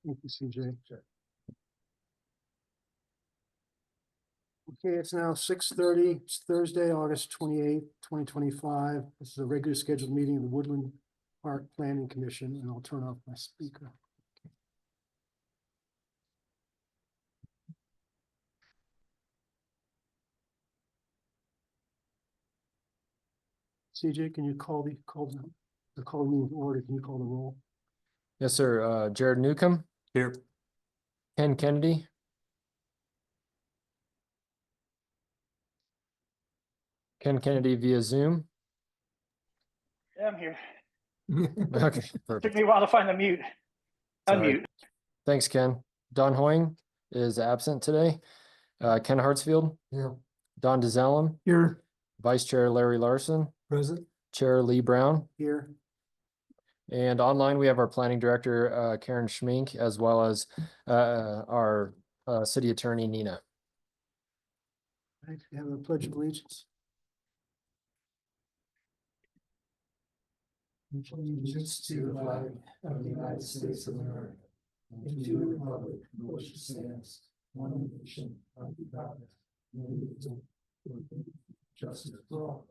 Thank you, CJ. Okay, it's now 6:30. It's Thursday, August 28th, 2025. This is a regular scheduled meeting of the Woodland Park Planning Commission, and I'll turn off my speaker. CJ, can you call the meeting to order? Can you call the roll? Yes, sir. Jared Newcomb, Here. Ken Kennedy, Ken Kennedy via Zoom. Yeah, I'm here. Okay, Took perfect. me a while to find the mute. Sorry. Unmute. Thanks, Ken. Don Hoying is absent today. Ken Hartsfield, Yeah. Don DeZellem, Here. Vice Chair Larry Larson, Present. Chair Lee Brown, Here. and online we have our planning director, Karen Schmink, as well as our city attorney, Nina. Right, we have a pledge of allegiance. Allegiance to the flag of the United States of America, and to the republic for which it stands, one nation, under God, indivisible, with justice for all.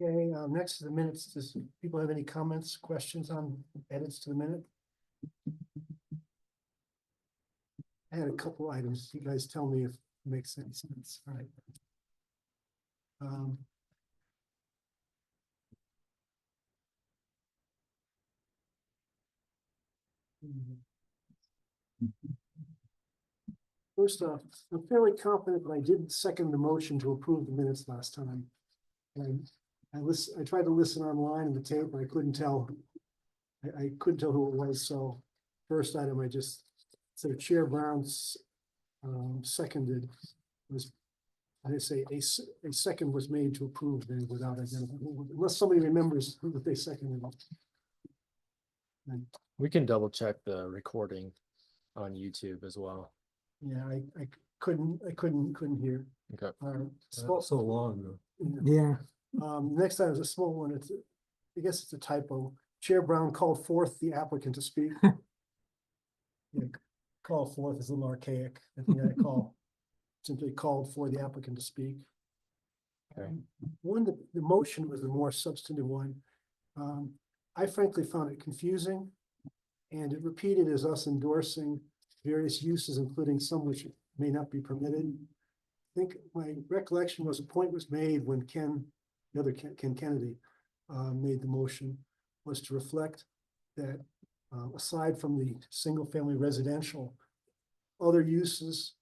Okay, next to the minutes, does people have any comments, questions on edits to the minute? I had a couple items. You guys tell me if it makes any sense. All right. First off, I'm fairly confident that I didn't second the motion to approve the minutes last time. And I tried to listen online in the tape, but I couldn't tell. I couldn't tell who it was, so first item, I just said Chair Brown's seconded was, I say a second was made to approve then without identifying, unless somebody remembers who they seconded. And, We can double check the recording on YouTube as well. yeah, I couldn't hear. Okay. So long ago. Yeah. Next item is a small one. I guess it's a typo. Chair Brown called forth the applicant to speak. Yeah, call forth is a little archaic. I think I simply called for the applicant to speak. Okay. The motion was the more substantive one. I frankly found it confusing. And it repeated as us endorsing various uses, including some which may not be permitted. I think my recollection was a point was made when Ken Kennedy made the motion, was to reflect that aside from the single family residential, other uses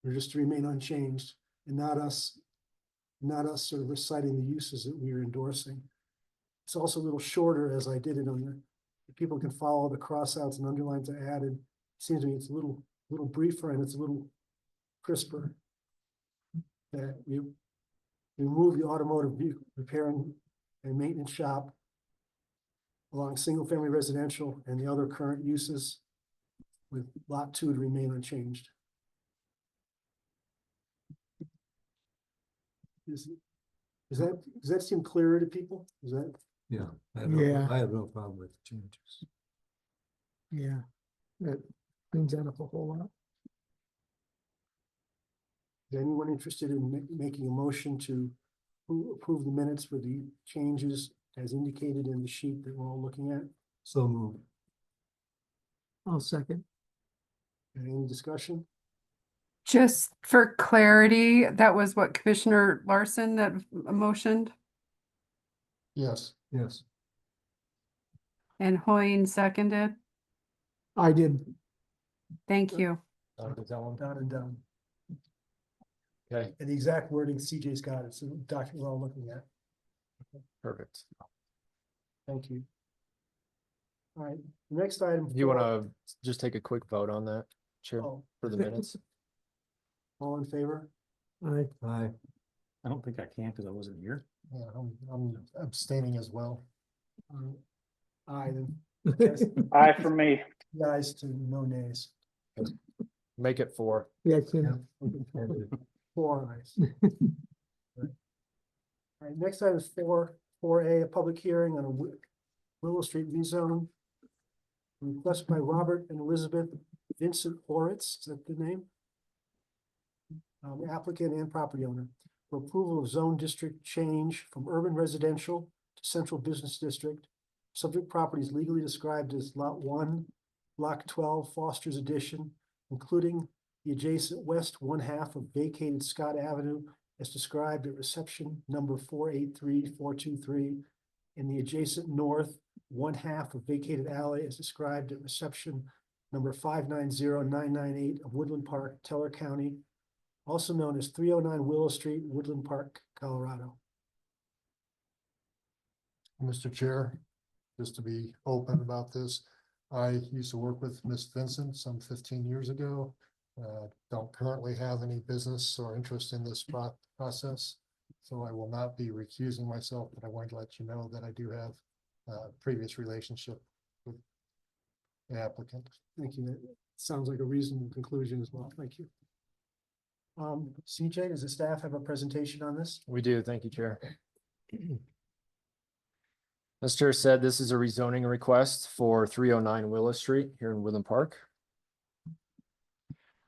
are just to remain unchanged, and not us sort of reciting the uses that we are endorsing. It's also a little shorter as I did it on the, if people can follow the crossouts and underlines I added. It seems to me it's a little briefer and it's a little crisper. That we remove the automotive vehicle repair and maintenance shop along single family residential and the other current uses, with lot 2 to remain unchanged. Does that seem clearer to people? Is that? Yeah. Yeah. I have no problem with the changes. Yeah, that cleans that up a whole lot. Is anyone interested in making a motion to approve the minutes with the changes as indicated in the sheet that we're all looking at? So moved. I'll second. Any discussion? Just for clarity, that was what Commissioner Larson that motioned Yes. Yes. and Hoying seconded. I did. Thank you. Down and down. Okay, And the exact wording CJ's got it, so the document we're all looking at. perfect. Thank you. All right, the next item. Do you want to just take a quick vote on that, Chair, Oh, for the minutes? all in favor? Aye. I don't think I can because I wasn't here. Yeah, I'm abstaining as well. Aye, then. Yes, Aye for me. guys to no nays. Make it 4. Yeah. 4 ayes. All right, next item is 4A, a public hearing on a Willow Street rezone. Request by Robert and Elizabeth Vincent Horitz, is that the name? Applicant and property owner, for approval of zone district change from urban residential to central business district. Subject property is legally described as Lot 1, Block 12, Foster's Addition, including the adjacent west 1/2 of vacated Scott Avenue as described at reception number 483423, and the adjacent north 1/2 of vacated alley as described at reception number 590998 of Woodland Park, Teller County, also known as 309 Willow Street, Woodland Park, Colorado. Mr. Chair, just to be open about this, I used to work with Miss Vincent some 15 years ago. Don't currently have any business or interest in this process, so I will not be recusing myself, but I wanted to let you know that I do have a previous relationship with the applicant. Thank you. That sounds like a reasonable conclusion as well. Thank you. CJ, does the staff have a presentation on this? We do, thank you, Chair. As Chair said, this is a rezoning request for 309 Willow Street here in Woodland Park.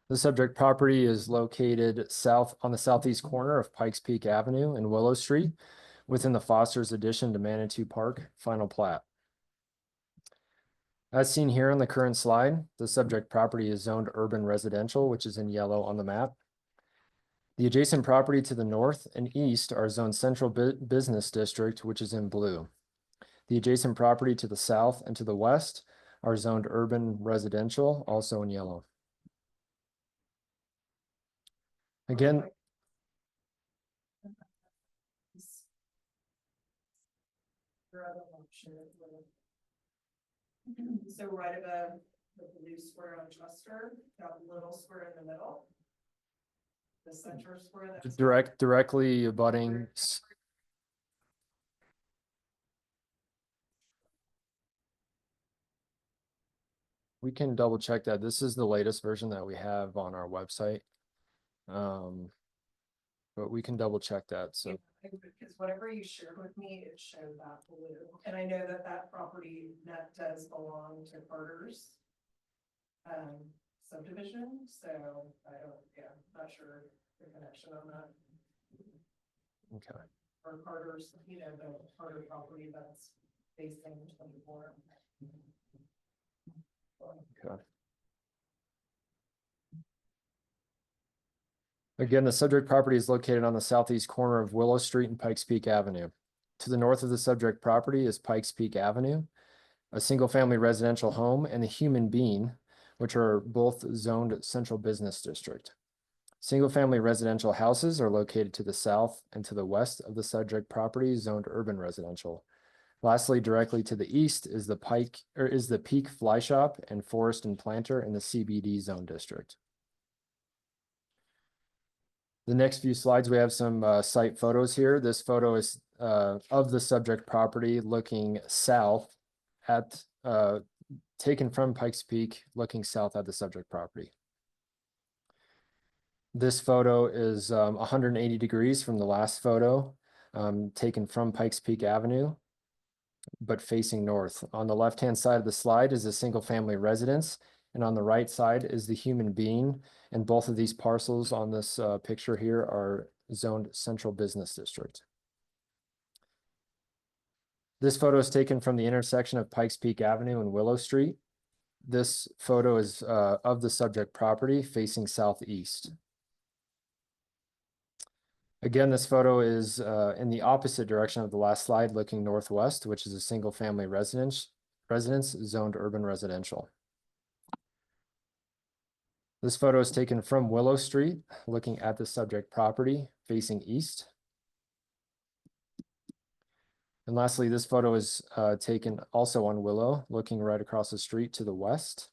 The subject property is located on the southeast corner of Pikes Peak Avenue and Willow Street within the Foster's addition to Manitou Park final plat. As seen here on the current slide, the subject property is zoned urban residential, which is in yellow on the map. The adjacent property to the north and east are zoned central business district, which is in blue. The adjacent property to the south and to the west are zoned urban residential, also in yellow. Again, So right above the blue square on Chester, got a little square in the middle. The center square. That's directly abutting. We can double check that. This is the latest version that we have on our website. But we can double check that, so. Because whatever you shared with me, it showed that blue. And I know that that property that does belong to Carter's subdivision, so not sure the connection on that. Okay. Or Carter's, the Carter property that's facing 24. Okay. Again, the subject property is located on the southeast corner of Willow Street and Pikes Peak Avenue. To the north of the subject property is Pikes Peak Avenue, a single-family residential home, and the Human Bean, which are both zoned central business district. Single-family residential houses are located to the south and to the west of the subject property, zoned urban residential. Lastly, directly to the east is the Peak Fly Shop and Forest and Planter in the CBD zone district. The next few slides, we have some site photos here. This photo is of the subject property looking south at, taken from Pikes Peak, looking south at the subject property. This photo is 180 degrees from the last photo, taken from Pikes Peak Avenue, but facing north. On the left-hand side of the slide is a single-family residence, and on the right side is the Human Being. And both of these parcels on this picture here are zoned central business district. This photo is taken from the intersection of Pikes Peak Avenue and Willow Street. This photo is of the subject property facing southeast. Again, this photo is in the opposite direction of the last slide, looking northwest, which is a single-family residence zoned urban residential. This photo is taken from Willow Street, looking at the subject property facing east. And lastly, this photo is taken also on Willow, looking right across the street to the west.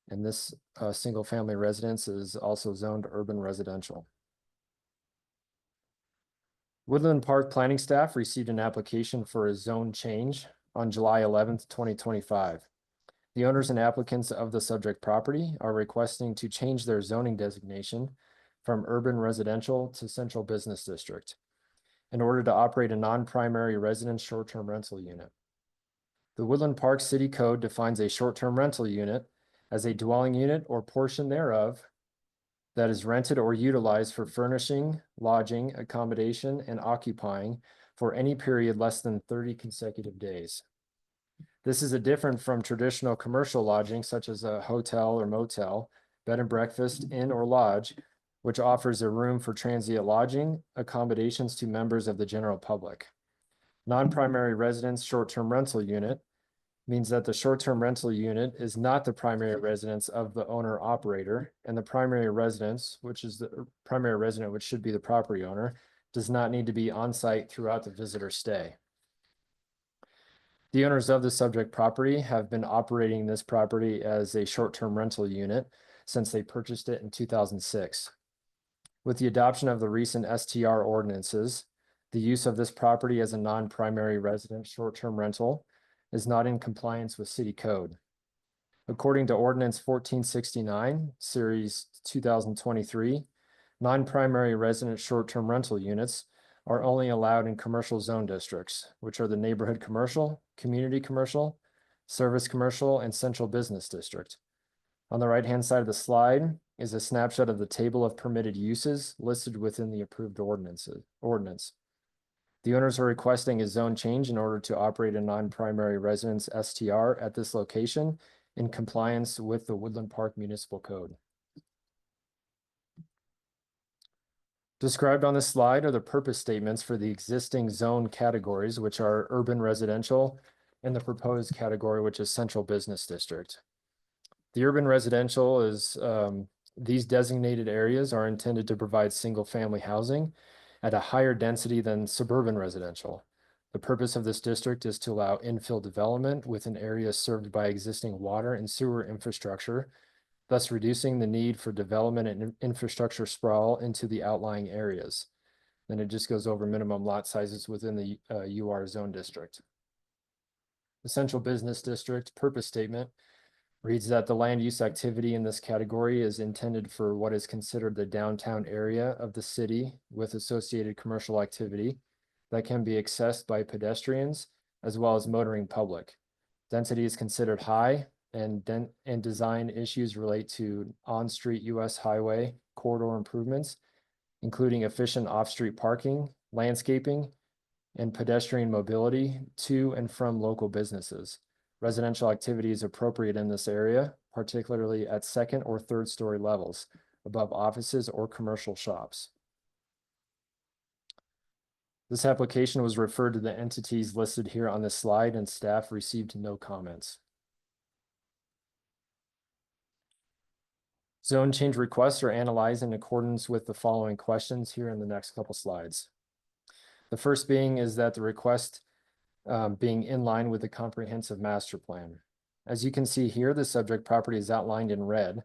And this single-family residence is also zoned urban residential. Woodland Park planning staff received an application for a zone change on July 11th, 2025. The owners and applicants of the subject property are requesting to change their zoning designation from urban residential to central business district in order to operate a non-primary residence short-term rental unit. The Woodland Park City Code defines a short-term rental unit as a dwelling unit or portion thereof that is rented or utilized for furnishing, lodging, accommodation, and occupying for any period less than 30 consecutive days. This is different from traditional commercial lodging such as a hotel or motel, bed and breakfast, inn, or lodge, which offers a room for transient lodging, accommodations to members of the general public. Non-primary residence short-term rental unit means that the short-term rental unit is not the primary residence of the owner operator, and the primary residence, which is the primary resident, which should be the property owner, does not need to be on site throughout the visitor stay. The owners of the subject property have been operating this property as a short-term rental unit since they purchased it in 2006. With the adoption of the recent STR ordinances, the use of this property as a non-primary resident short-term rental is not in compliance with city code. According to Ordinance 1469, Series 2023, non-primary resident short-term rental units are only allowed in commercial zone districts, which are the neighborhood commercial, community commercial, service commercial, and central business district. On the right-hand side of the slide is a snapshot of the table of permitted uses listed within the approved ordinance. The owners are requesting a zone change in order to operate a non-primary residence STR at this location in compliance with the Woodland Park Municipal Code. Described on this slide are the purpose statements for the existing zone categories, which are urban residential, and the proposed category, which is central business district. The urban residential is, these designated areas are intended to provide single-family housing at a higher density than suburban residential. The purpose of this district is to allow infill development within areas served by existing water and sewer infrastructure, thus reducing the need for development and infrastructure sprawl into the outlying areas. Then it just goes over minimum lot sizes within the UR zone district. The central business district purpose statement reads that the land use activity in this category is intended for what is considered the downtown area of the city with associated commercial activity that can be accessed by pedestrians as well as motoring public. Density is considered high, and design issues relate to on-street US highway corridor improvements, including efficient off-street parking, landscaping, and pedestrian mobility to and from local businesses. Residential activity is appropriate in this area, particularly at second or third story levels above offices or commercial shops. This application was referred to the entities listed here on this slide, and staff received no comments. Zone change requests are analyzed in accordance with the following questions here in the next couple slides. The first being is that the request being in line with the comprehensive master plan. As you can see here, the subject property is outlined in red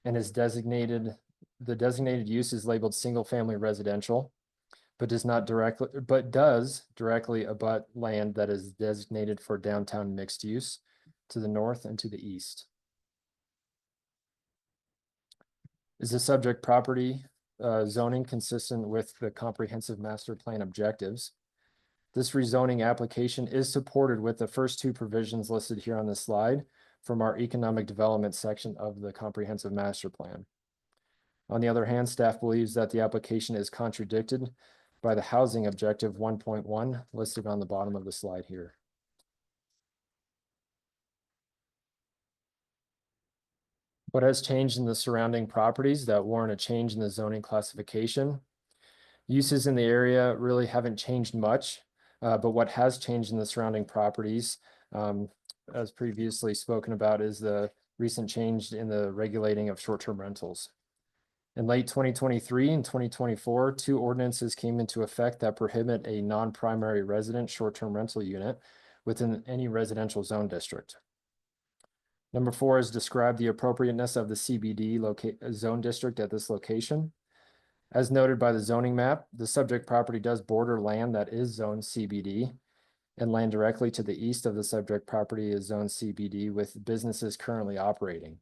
and is designated, the designated use is labeled single family residential, but does directly abut land that is designated for downtown mixed use to the north and to the east. Is the subject property zoning consistent with the comprehensive master plan objectives? This rezoning application is supported with the first two provisions listed here on this slide from our economic development section of the comprehensive master plan. On the other hand, staff believes that the application is contradicted by the housing objective 1.1 listed on the bottom of the slide here. What has changed in the surrounding properties that warrant a change in the zoning classification? Uses in the area really haven't changed much, but what has changed in the surrounding properties, as previously spoken about, is the recent change in the regulating of short-term rentals. In late 2023 and 2024, two ordinances came into effect that prohibit a non-primary resident short-term rental unit within any residential zone district. Number 4 is describe the appropriateness of the CBD zone district at this location. As noted by the zoning map, the subject property does border land that is zoned CBD, and land directly to the east of the subject property is zoned CBD with businesses currently operating.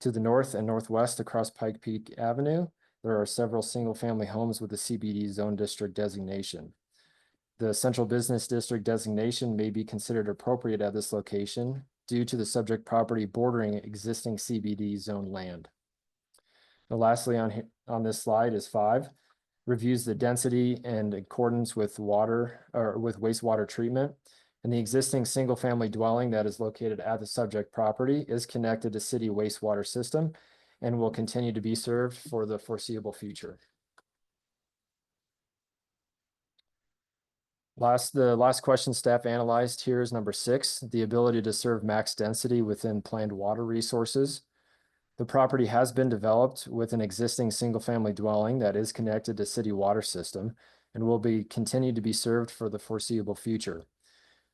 To the north and northwest across Pike Peak Avenue, there are several single-family homes with the CBD zone district designation. The central business district designation may be considered appropriate at this location due to the subject property bordering existing CBD zone land. And lastly, on this slide is 5, reviews the density and accordance with water or with wastewater treatment. And the existing single-family dwelling that is located at the subject property is connected to city wastewater system and will continue to be served for the foreseeable future. The last question staff analyzed here is number 6, the ability to serve max density within planned water resources. The property has been developed with an existing single-family dwelling that is connected to city water system and will be continued to be served for the foreseeable future.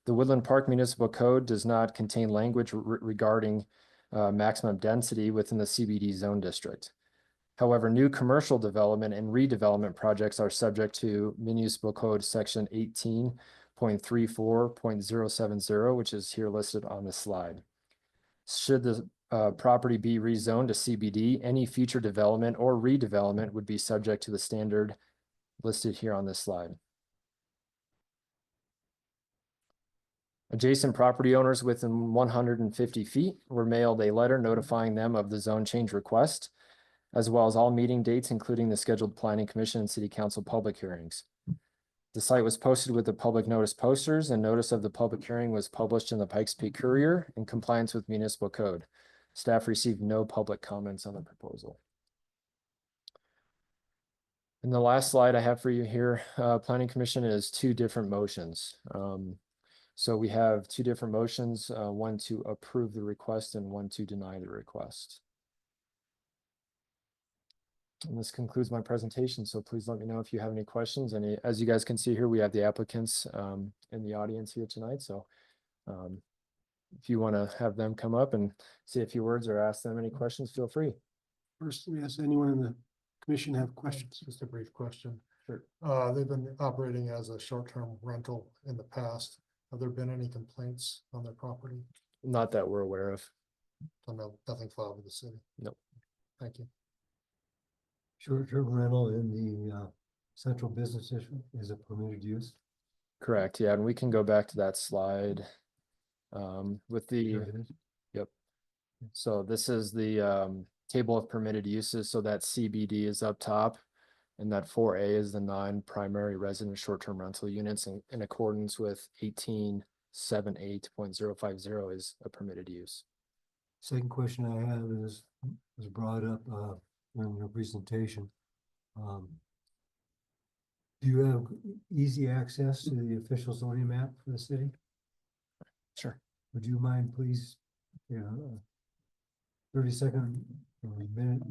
The Woodland Park Municipal Code does not contain language regarding maximum density within the CBD zone district. However, new commercial development and redevelopment projects are subject to Municipal Code Section 18.34.070, which is here listed on the slide. Should the property be rezoned to CBD, any future development or redevelopment would be subject to the standard listed here on this slide. Adjacent property owners within 150 feet were mailed a letter notifying them of the zone change request, as well as all meeting dates, including the scheduled planning commission and city council public hearings. The site was posted with the public notice posters, and notice of the public hearing was published in the Pikes Peak Courier in compliance with municipal code. Staff received no public comments on the proposal. And the last slide I have for you here, planning commission is 2 different motions. So we have 2 different motions, one to approve the request and one to deny the request. And this concludes my presentation, so please let me know if you have any questions. And as you guys can see here, we have the applicants in the audience here tonight. So if you want to have them come up and say a few words or ask them any questions, feel free. First, let me ask anyone in the commission have questions. Just a brief question. Sure. They've been operating as a short-term rental in the past. Have there been any complaints on their property? Not that we're aware of. So no, nothing filed with the city? Nope. Thank you. Short-term rental in the central business district is a permitted use. Correct. Yeah, and we can go back to that slide with the. There it is. Yep. So this is the table of permitted uses. So that CBD is up top. And that 4A is the non-primary resident short-term rental units in accordance with 1878.050 is a permitted use. Second question I have is, was brought up during your presentation. Do you have easy access to the official zoning map for the city? Sure. Would you mind, please, 30-second or a minute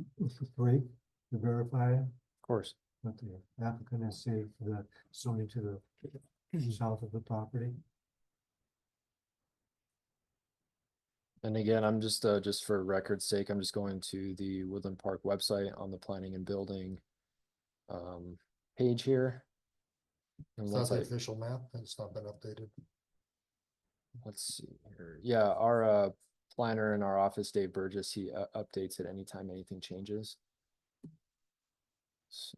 break to verify Of course. what the applicant has said for the zoning to the south of the property? And again, I'm just for record's sake, I'm just going to the Woodland Park website on the planning and building page here. And Is once that the official map? It's not been updated. let's see here. Yeah, our planner in our office, Dave Burgess, he updates it anytime anything changes. So,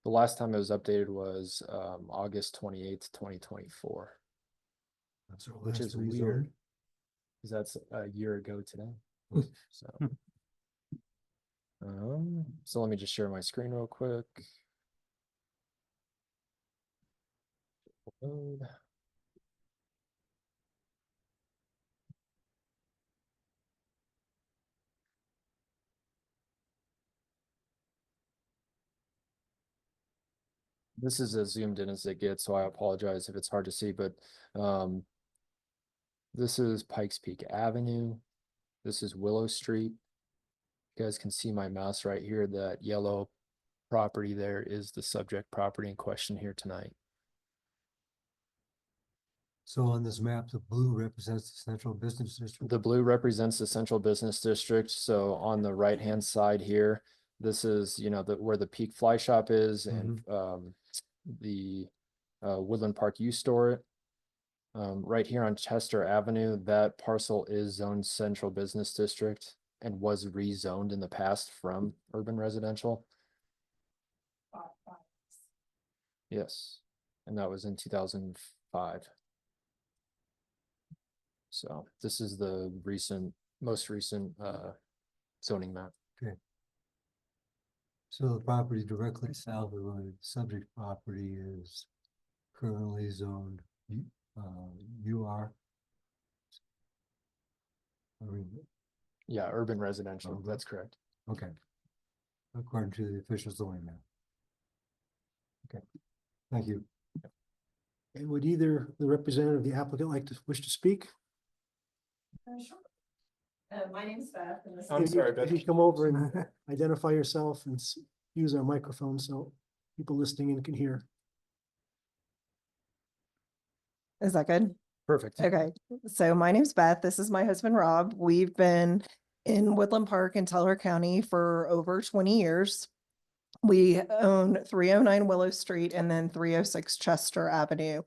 the last time it was updated was August 28th, 2024, So which that's is rezoned. weird because that's a year ago today. So, so let me just share my screen real quick. Load. This is as zoomed in as it gets, so I apologize if it's hard to see, but this is Pikes Peak Avenue. This is Willow Street. You guys can see my mouse right here. That yellow property there is the subject property in question here tonight. So on this map, the blue represents the central business district. The blue represents the central business district. So on the right-hand side here, this is, where the Peak Fly Shop is and the Woodland Park U Store. Right here on Chester Avenue, that parcel is zoned central business district. and was rezoned in the past from urban residential. Yes, and that was in 2005. So this is the most recent zoning map. So the property directly south of the subject property is currently zoned UR. Yeah, urban residential, Okay. that's correct. Okay. According to the official zoning map. Okay, thank you. And would either the representative of the applicant like to wish to speak? Sure. My name's Beth and this. I'm If you- sorry, Beth. If you come over and identify yourself and use our microphone so people listening in can hear. Is that good? Perfect. Okay, so my name's Beth. This is my husband, Rob. We've been in Woodland Park in Teller County for over 20 years. We own 309 Willow Street and then 306 Chester Avenue,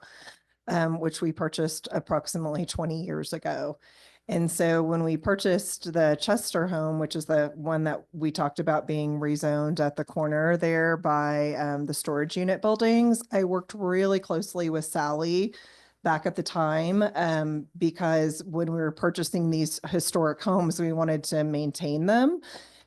which we purchased approximately 20 years ago. And so when we purchased the Chester home, which is the one that we talked about being rezoned at the corner there by the storage unit buildings, I worked really closely with Sally back at the time, because when we were purchasing these historic homes, we wanted to maintain them.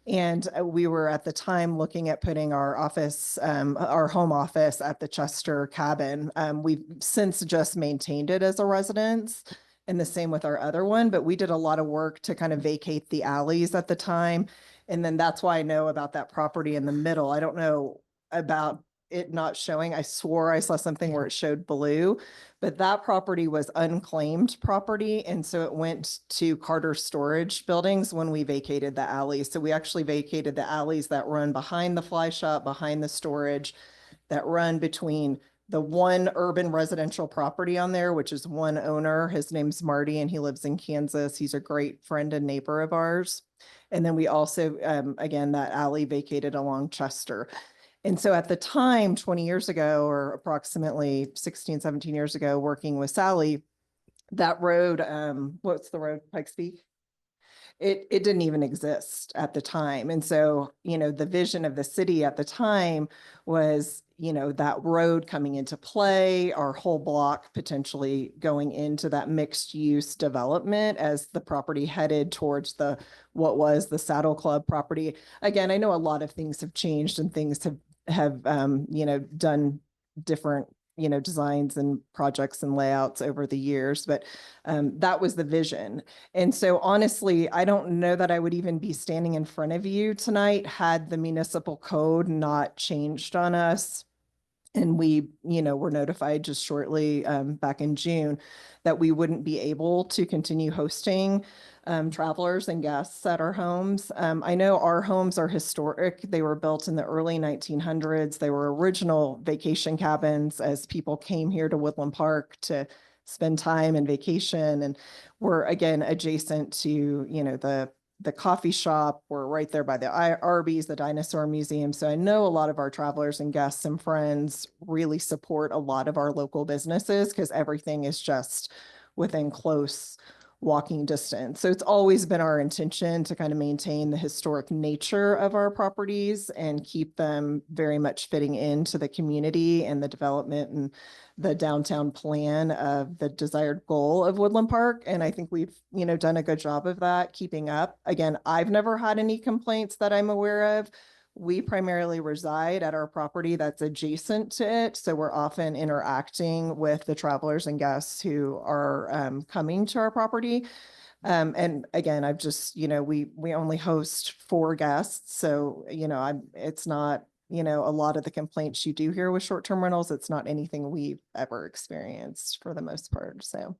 And we were at the time looking at putting our office, our home office at the Chester cabin. We've since just maintained it as a residence, and the same with our other one, but we did a lot of work to kind of vacate the alleys at the time. And then that's why I know about that property in the middle. I don't know about it not showing. I swore I saw something where it showed blue, but that property was unclaimed property. And so it went to Carter Storage Buildings when we vacated the alleys. So we actually vacated the alleys that run behind the fly shop, behind the storage, that run between the one urban residential property on there, which is one owner. His name's Marty and he lives in Kansas. He's a great friend and neighbor of ours. And then we also, again, that alley vacated along Chester. And so at the time, 20 years ago, or approximately 16, 17 years ago, working with Sally, that road, what's the road, Pikes Peak? It didn't even exist at the time. And so, the vision of the city at the time was, that road coming into play, our whole block potentially going into that mixed use development as the property headed towards what was the Saddle Club property. Again, I know a lot of things have changed and things have done different designs and projects and layouts over the years, but that was the vision. And so honestly, I don't know that I would even be standing in front of you tonight had the municipal code not changed on us. And we, were notified just shortly back in June that we wouldn't be able to continue hosting travelers and guests at our homes. I know our homes are historic. They were built in the early 1900s. They were original vacation cabins as people came here to Woodland Park to spend time and vacation. And we're, again, adjacent to, the coffee shop. We're right there by the Arby's, the Dinosaur Museum. So I know a lot of our travelers and guests and friends really support a lot of our local businesses because everything is just within close walking distance. So it's always been our intention to kind of maintain the historic nature of our properties and keep them very much fitting into the community and the development and the downtown plan of the desired goal of Woodland Park. And I think we've, done a good job of that, keeping up. Again, I've never had any complaints that I'm aware of. We primarily reside at our property that's adjacent to it. So we're often interacting with the travelers and guests who are coming to our property. And again, I've just, we only host 4 guests. So, it's not, a lot of the complaints you do hear with short-term rentals, it's not anything we've ever experienced for the most part. So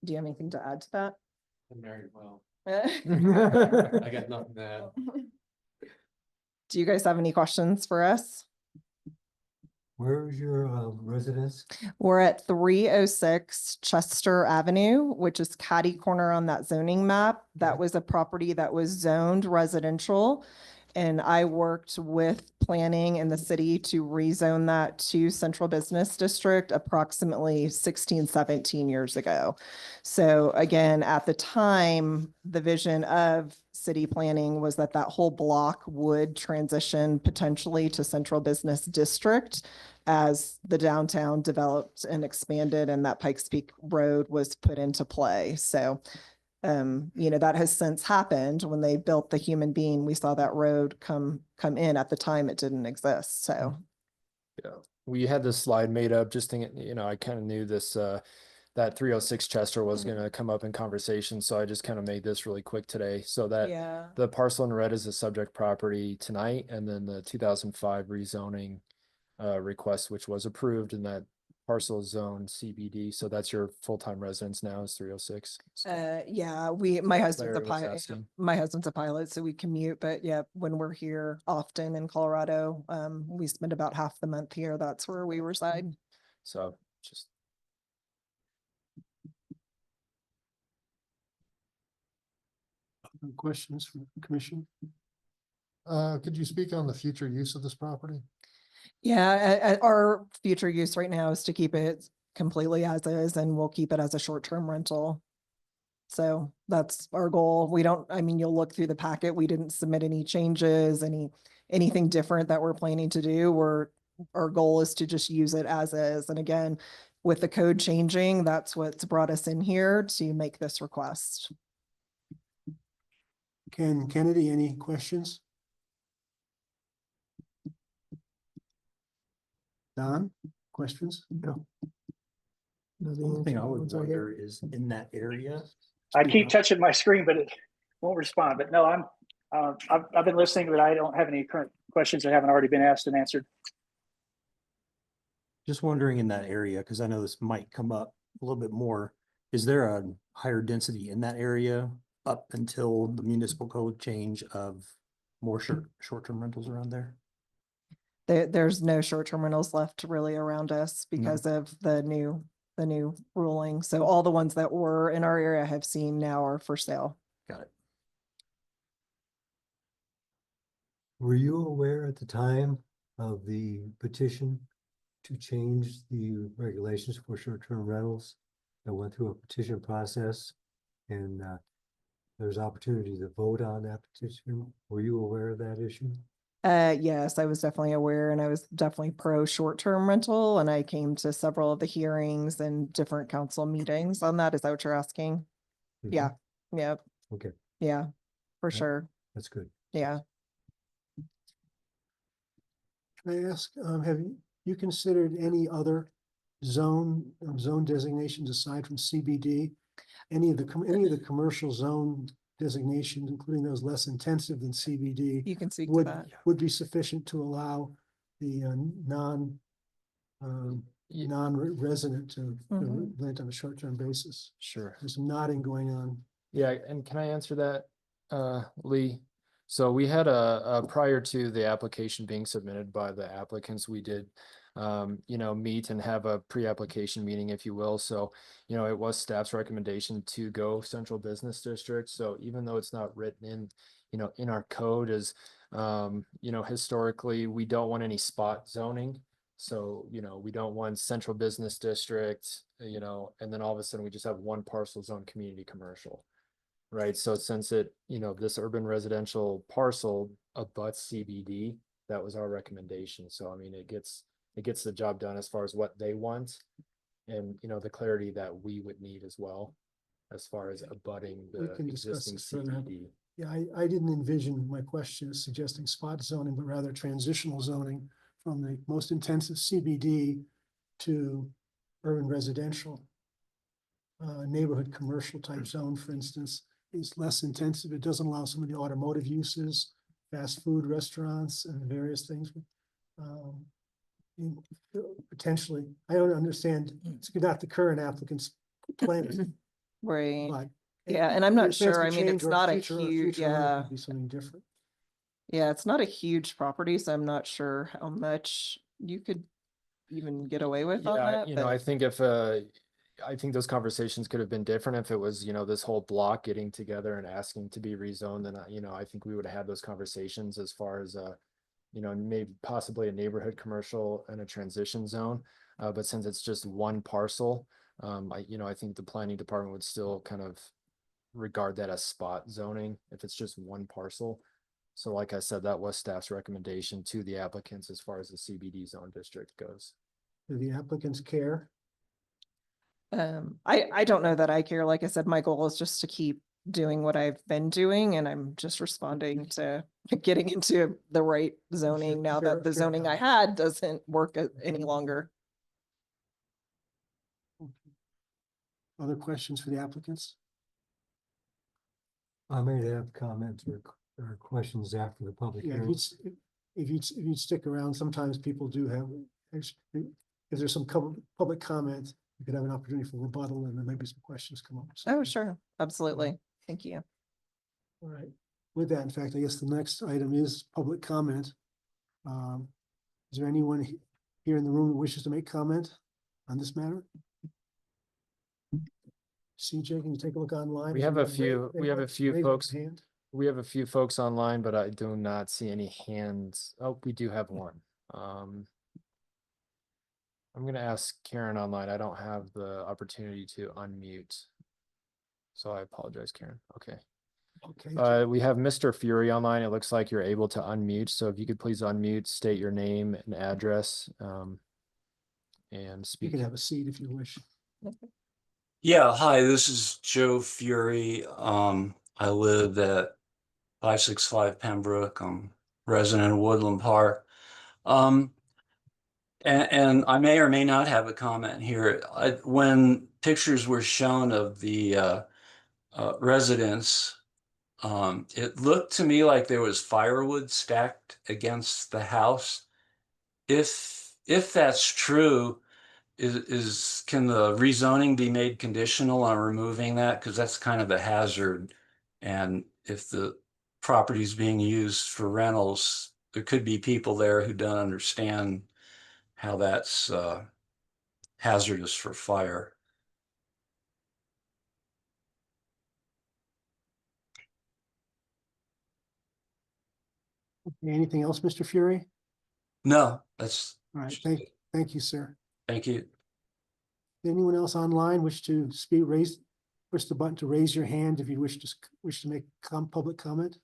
do you have anything to add to that? I'm married well. Do I got nothing to add. you guys have any questions for us? Where is your residence? We're at 306 Chester Avenue, which is catty corner on that zoning map. That was a property that was zoned residential. And I worked with planning in the city to rezone that to central business district approximately 16, 17 years ago. So again, at the time, the vision of city planning was that that whole block would transition potentially to central business district as the downtown developed and expanded and that Pikes Peak Road was put into play. So that has since happened. When they built the Human Bean, we saw that road come in. At the time, it didn't exist. So Yeah, we had this slide made up just thinking, I kind of knew this, that 306 Chester was going to come up in conversation. So I just kind of made this really quick today so that yeah, the parcel in red is the subject property tonight. And then the 2005 rezoning request, which was approved in that parcel zone CBD. So that's your full-time residence now is 306. yeah, my husband's a Larry was pilot. asking. My husband's a pilot, so we commute. But yeah, when we're here often in Colorado, we spend about half the month here. That's where we reside. So just Questions from the commission? Could you speak on the future use of this property? Yeah, our future use right now is to keep it completely as is, and we'll keep it as a short-term rental. So that's our goal. You'll look through the packet. We didn't submit any changes, anything different that we're planning to do. Our goal is to just use it as is. And again, with the code changing, that's what's brought us in here to make this request. Ken Kennedy, any questions? Don, questions? No. No, the only thing I would wonder is in that area. I keep touching my screen, but it won't respond. But no, I've been listening, but I don't have any current questions that haven't already been asked and answered. Just wondering in that area, because I know this might come up a little bit more. Is there a higher density in that area up until the municipal code change of more short-term rentals around there? There's no short-term rentals left really around us because of the new ruling. So all the ones that were in our area have seen now are for sale. Got it. Were you aware at the time of the petition to change the regulations for short-term rentals that went through a petition process? And there's opportunity to vote on that petition. Were you aware of that issue? Yes, I was definitely aware, and I was definitely pro short-term rental, and I came to several of the hearings and different council meetings on that. Is that what you're asking? Yeah, yeah, Okay, yeah, for Yeah. sure. that's good. Yeah. Can I ask, have you considered any other zone designations aside from CBD? Any of the commercial zone designations, including those less intensive than CBD, You can speak to would that. would be sufficient to allow the Ye- non-resident to Mhm. rent on a short-term basis. sure. There's some nodding going on. Yeah, and can I answer that, Lee? So we had a prior to the application being submitted by the applicants, we did meet and have a pre-application meeting, if you will. So, it was staff's recommendation to go central business district. So even though it's not written in our code as, historically, we don't want any spot zoning. So, we don't want central business district, and then all of a sudden we just have one parcel zone community commercial. Right, so since this urban residential parcel abuts CBD, that was our recommendation. So I mean, it gets the job done as far as what they want. And the clarity that we would need as well, as far as abutting We the can discuss existing this further. CBD. Yeah, I didn't envision my question as suggesting spot zoning, but rather transitional zoning from the most intensive CBD to urban residential. Neighborhood commercial type zone, for instance, is less intensive. It doesn't allow some of the automotive uses, fast food restaurants and various things. Potentially, I don't understand, it's not the current applicant's plan, Right. but. Yeah, and I'm not if plans sure. to I mean, change it's or not a future huge, owner yeah. could be something different. Yeah, it's not a huge property, so I'm not sure how much you could even get away with on Yeah, that. I But think if I think those conversations could have been different if it was, this whole block getting together and asking to be rezoned, then, I think we would have had those conversations as far as, maybe possibly a neighborhood commercial and a transition zone. But since it's just one parcel, I think the planning department would still kind of regard that as spot zoning if it's just one parcel. So like I said, that was staff's recommendation to the applicants as far as the CBD zone district goes. Do the applicants care? I don't know that I care. Like I said, my goal is just to keep doing what I've been doing, and I'm just responding to getting into the right zoning now Fair- that the fair zoning I comment. had doesn't work any longer. Other questions for the applicants? I may have comments or questions after the public Yeah, if hearing. you'd stick around, sometimes people do have, if there's some public comment, you could have an opportunity for rebuttal and then maybe some questions come up. Oh, sure. Absolutely. Thank you. All right. With that, in fact, I guess the next item is public comment. Is there anyone here in the room that wishes to make comment on this matter? CJ, can you take a look online? We have a few Raise your folks. hand. We have a few folks online, but I do not see any hands. Oh, we do have one. I'm gonna ask Karen online. I don't have the opportunity to unmute. So I apologize, Karen. Okay. Okay. We have Mr. Fury online. It looks like you're able to unmute. So if you could please unmute, state your name and address, and You speak. can have a seat if you wish. Yeah, hi, this is Joe Fury. I live at 565 Pembroke. I'm resident of Woodland Park. And I may or may not have a comment here. When pictures were shown of the residence, it looked to me like there was firewood stacked against the house. If that's true, can the rezoning be made conditional on removing that? Because that's kind of a hazard. And if the property is being used for rentals, there could be people there who don't understand how that's hazardous for fire. Anything else, Mr. Fury? No, that's All right, thank you, sir. thank you. Anyone else online wish to speak, push the button to raise your hand if you wish to make public comment?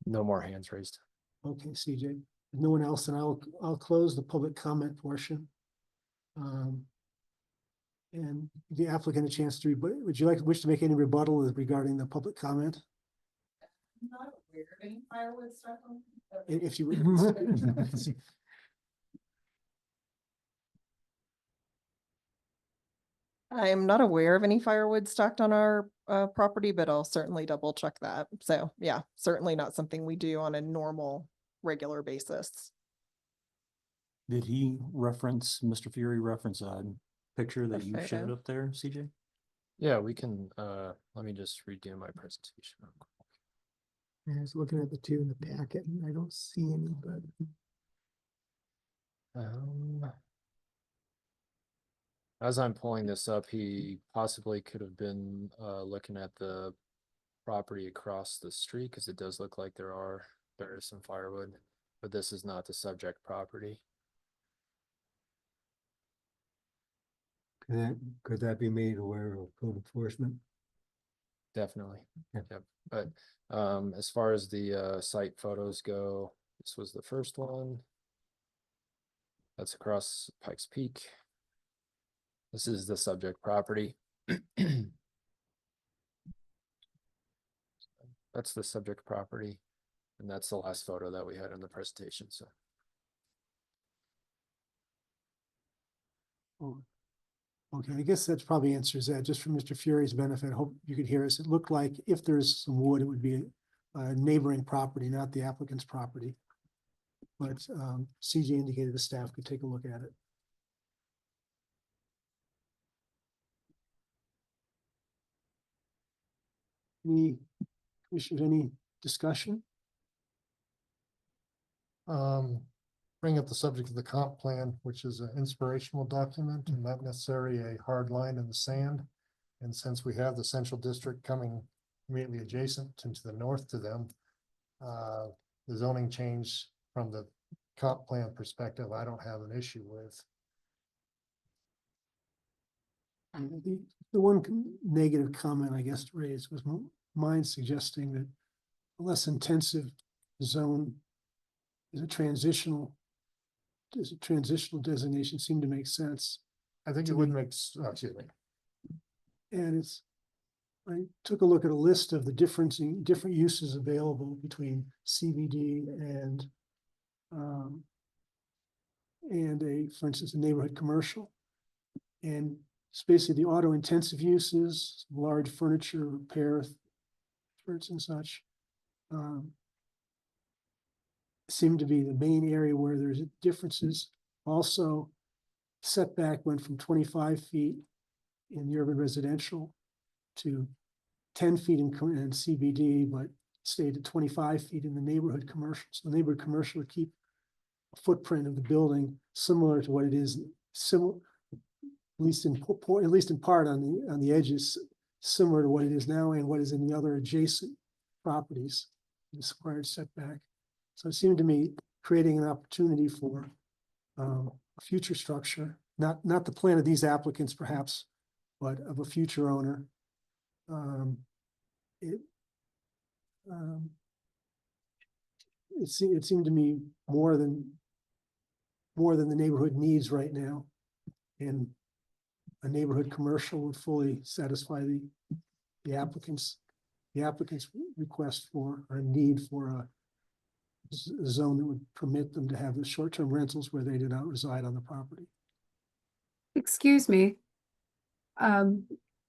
No more hands raised. Okay, CJ. If no one else, then I'll close the public comment portion. And the applicant a chance to would you wish to make any rebuttal regarding the public comment? I'm not aware of any firewood stuff on. If you would. I am not aware of any firewood stacked on our property, but I'll certainly double check that. So yeah, certainly not something we do on a normal, regular basis. Did he reference, Mr. Fury reference a picture that you photo? showed up there, CJ? Yeah, we can, let me just redo my presentation. real quick. I was looking at the two in the packet and I don't see any, but. As I'm pulling this up, he possibly could have been looking at the property across the street because it does look like there is some firewood, but this is not the subject property. Could that be made aware of code enforcement? Definitely. Yeah. Yep. But as far as the site photos go, this was the first one. That's across Pikes Peak. This is the subject property. That's the subject property. And that's the last photo that we had in the presentation, so. Oh, okay, I guess that probably answers that, just for Mr. Fury's benefit. I hope you could hear us. It looked like if there's some wood, it would be a neighboring property, not the applicant's property. But CJ indicated the staff could take a look at it. Any commissioners, any discussion? bring up the subject of the comp plan, which is an inspirational document and not necessarily a hard line in the sand. And since we have the central district coming immediately adjacent and to the north to them, the zoning change from the comp plan perspective, I don't have an issue with. The one negative comment I guess to raise was mine suggesting that a less intensive zone is a transitional designation seemed to make sense. I think To it would me. make, excuse me. And I took a look at a list of the different uses available between CBD and for instance, a neighborhood commercial. And it's basically the auto intensive uses, large furniture repair, efforts and such. Seem to be the main area where there's differences. Also, setback went from 25 feet in the urban residential to 10 feet in CBD, but stayed at 25 feet in the neighborhood commercial. So the neighborhood commercial would keep a footprint of the building similar to what it is, at least in part on the edges, similar to what it is now and what is in the other adjacent properties, this required setback. So it seemed to me creating an opportunity for a future structure, not the plan of these applicants perhaps, but of a future owner. It seemed to me more than the neighborhood needs right now. And a neighborhood commercial would fully satisfy the applicant's request for or need for a zone that would permit them to have the short-term rentals where they do not reside on the property. Excuse me. I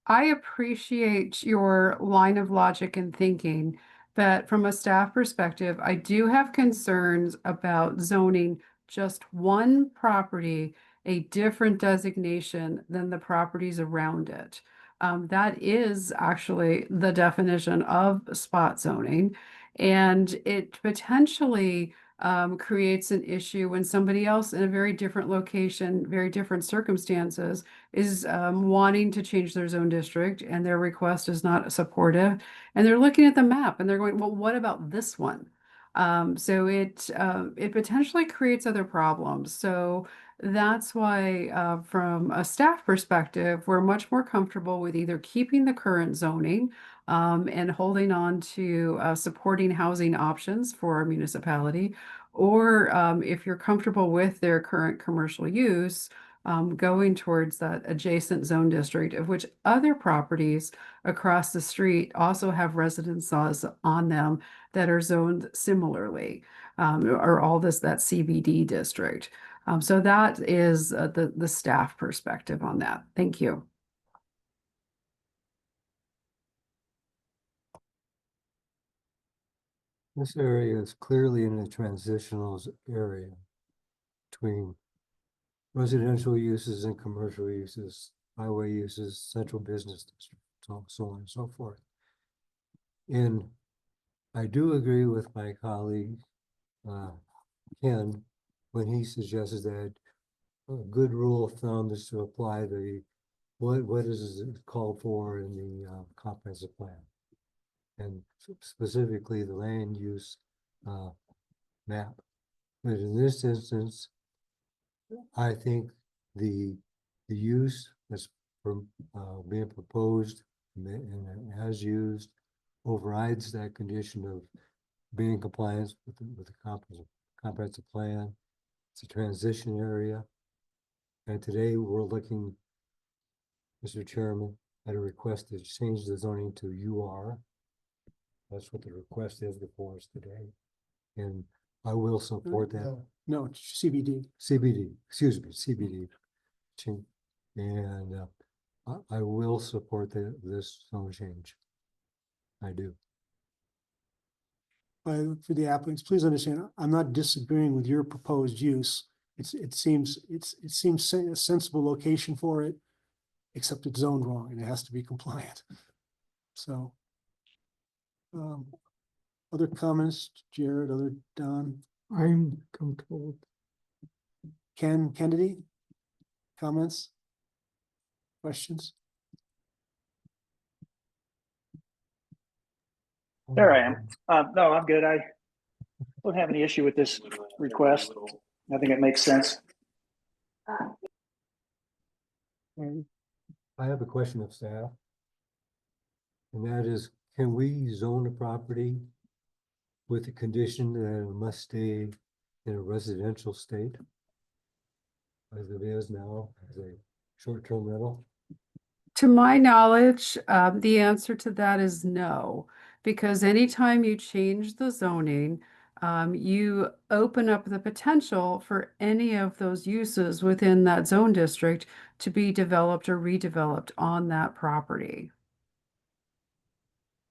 appreciate your line of logic and thinking, but from a staff perspective, I do have concerns about zoning just one property a different designation than the properties around it. That is actually the definition of spot zoning, and it potentially creates an issue when somebody else in a very different location, very different circumstances is wanting to change their zone district and their request is not supportive. And they're looking at the map and they're going, well, what about this one? So it potentially creates other problems. So that's why from a staff perspective, we're much more comfortable with either keeping the current zoning and holding on to supporting housing options for our municipality, or if you're comfortable with their current commercial use, going towards that adjacent zone district, of which other properties across the street also have residences on them that are zoned similarly, or all that CBD district. So that is the staff perspective on that. Thank you. This area is clearly in a transitional area between residential uses and commercial uses, highway uses, central business district, so on and so forth. And I do agree with my colleague, Ken, when he suggested that a good rule of thumb is to apply what is it called for in the comprehensive plan, and specifically the land use map. But in this instance, I think the use that's being proposed and as used overrides that condition of being in compliance with the comprehensive plan. It's a transition area. And today we're looking, Mr. Chairman, at a request to change the zoning to UR. That's what the request is before us today. And I will support that. No, it's CBD. CBD, excuse me, CBD. And I will support this zone change. I do. For the applicants, please understand, I'm not disagreeing with your proposed use. It seems a sensible location for it, except it's zoned wrong and it has to be compliant. So, other comments, Jared, Don? I'm comfortable with Ken Kennedy? Comments? Questions? There I am. No, I'm good. I don't have any issue with this request. I think it makes sense. I have a question of staff. And that is, can we zone a property with the condition that it must stay in a residential state? As it is now, as a short-term rental? To my knowledge, the answer to that is no, because anytime you change the zoning, you open up the potential for any of those uses within that zone district to be developed or redeveloped on that property.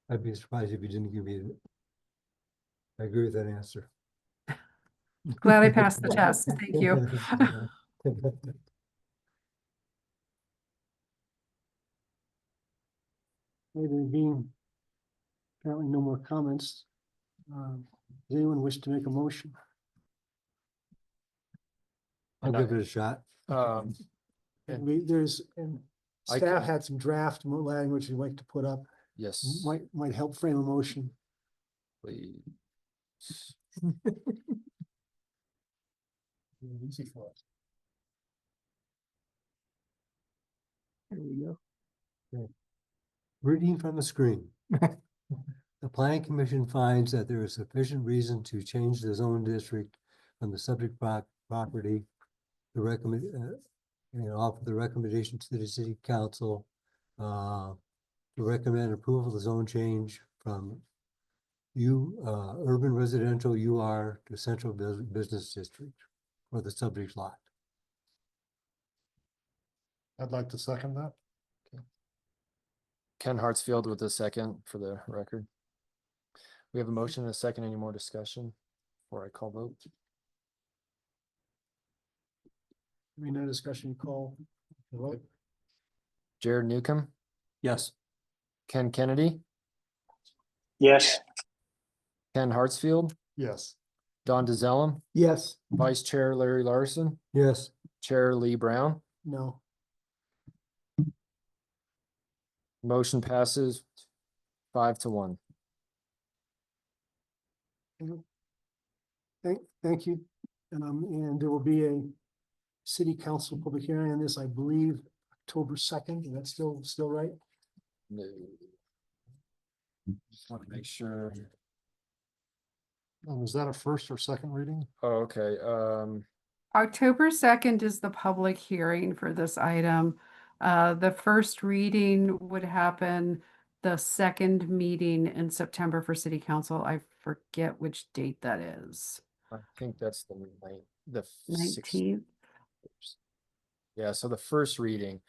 I'd be surprised if you didn't give me. I agree with that answer. Glad I passed the test. Thank you. Maybe there being apparently no more comments. Does anyone wish to make a motion? I'll give it a shot. And There's, and I staff can- had some draft language you'd like to put up, yes, might help frame a motion. please. Easy for us. There we go. Okay. Reading from the screen. The planning commission finds that there is sufficient reason to change the zone district from the subject property. The recommend, offer the recommendation to the city council, to recommend approval of the zone change from urban residential UR to central business district for the subject lot. I'd like to second that. Ken Hartsfield with the second for the record. We have a motion and a second. Any more discussion before I call vote? No discussion, call the vote. Jared Newcomb, Yes. Ken Kennedy, Yes. Ken Hartsfield, Yes. Don DeZellem, Yes. Vice Chair Larry Larson, Yes. Chair Lee Brown. No. Motion passes 5-1. Thank you. And there will be a city council public hearing on this, I believe, October 2nd. Is that still right? No. Just want to make sure. Was that a first or second reading? Oh, okay. October 2nd is the public hearing for this item. The first reading would happen the second meeting in September for city council. I forget which date that is. I think that's the 19th. Yeah, so the first reading,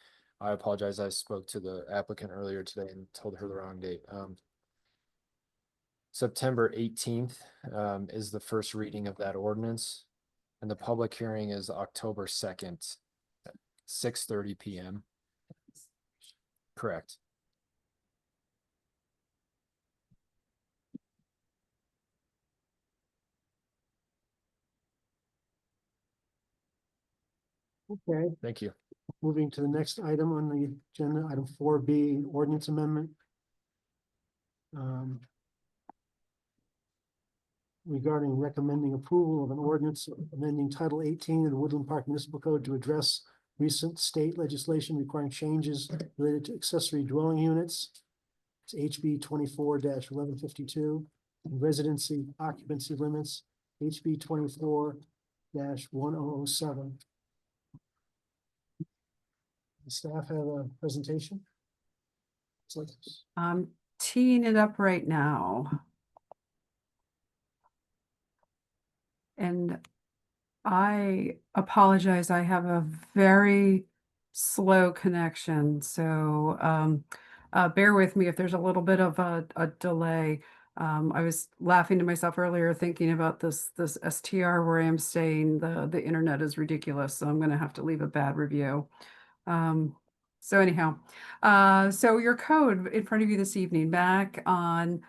I apologize, I spoke to the applicant earlier today and told her the wrong date. September 18th is the first reading of that ordinance. And the public hearing is October 2nd at 6:30 PM. Correct. Okay, Thank you. moving to the next item on the agenda, item 4B, ordinance amendment. Regarding recommending approval of an ordinance amending Title 18 of the Woodland Park Municipal Code to address recent state legislation requiring changes related to accessory dwelling units. It's HB 24-1152, residency occupancy limits, HB 24-1007. The staff have a presentation. I'm teeing it up right now. And I apologize, I have a very slow connection, so bear with me if there's a little bit of a delay. I was laughing to myself earlier thinking about this STR where I am staying. The internet is ridiculous, so I'm gonna have to leave a bad review. So anyhow, so your code in front of you this evening, back on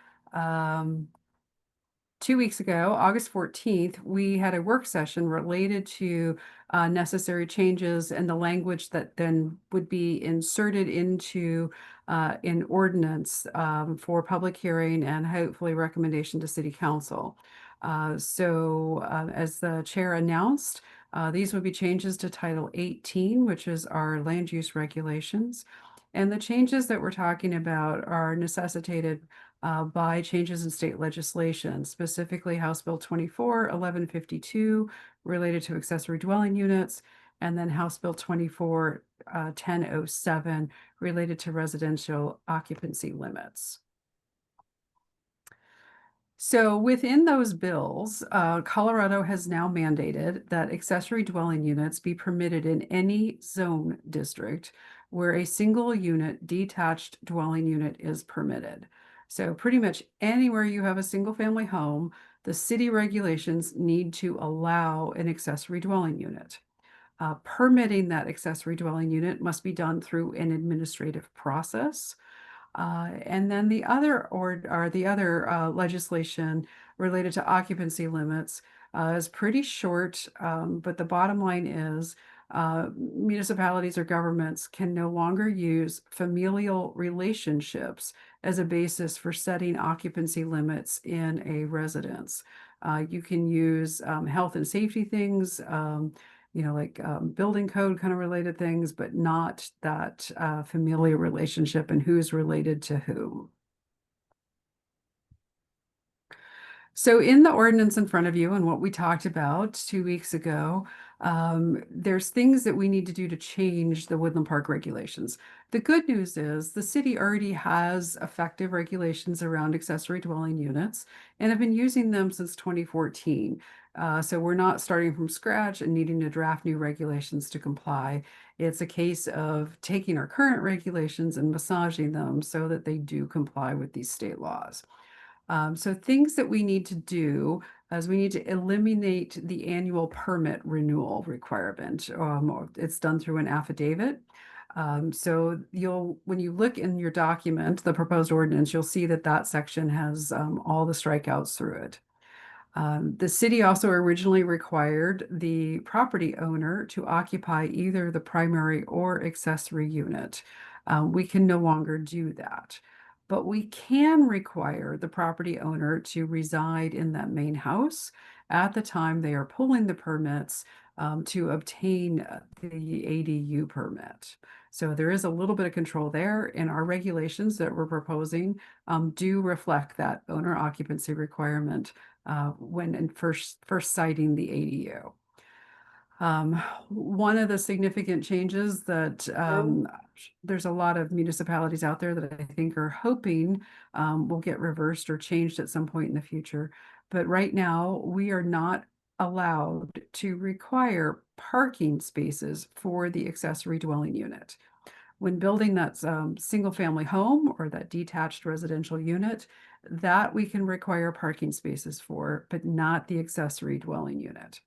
2 weeks ago, August 14th, we had a work session related to necessary changes and the language that then would be inserted into an ordinance for public hearing and hopefully recommendation to City Council. As the chair announced, these would be changes to Title 18, which is our land use regulations. And the changes that we're talking about are necessitated by changes in state legislation, specifically House Bill 24-1152 related to accessory dwelling units, and then House Bill 24-1007 related to residential occupancy limits. So within those bills, Colorado has now mandated that accessory dwelling units be permitted in any zone district where a single unit detached dwelling unit is permitted. So pretty much anywhere you have a single family home, the city regulations need to allow an accessory dwelling unit. Permitting that accessory dwelling unit must be done through an administrative process. And then the other legislation related to occupancy limits is pretty short, but the bottom line is municipalities or governments can no longer use familial relationships as a basis for setting occupancy limits in a residence. You can use health and safety things, like building code kind of related things, but not that familial relationship and who's related to whom. So in the ordinance in front of you and what we talked about 2 weeks ago, there's things that we need to do to change the Woodland Park regulations. The good news is the city already has effective regulations around accessory dwelling units and have been using them since 2014. So we're not starting from scratch and needing to draft new regulations to comply. It's a case of taking our current regulations and massaging them so that they do comply with these state laws. So things that we need to do is we need to eliminate the annual permit renewal requirement. It's done through an affidavit. So when you look in your document, the proposed ordinance, you'll see that section has all the strikeouts through it. The city also originally required the property owner to occupy either the primary or accessory unit. We can no longer do that, but we can require the property owner to reside in that main house at the time they are pulling the permits to obtain the ADU permit. So there is a little bit of control there, and our regulations that we're proposing do reflect that owner occupancy requirement when first citing the ADU. One of the significant changes that there's a lot of municipalities out there that I think are hoping will get reversed or changed at some point in the future. But right now, we are not allowed to require parking spaces for the accessory dwelling unit. When building that single family home or that detached residential unit, that we can require parking spaces for, but not the accessory dwelling unit.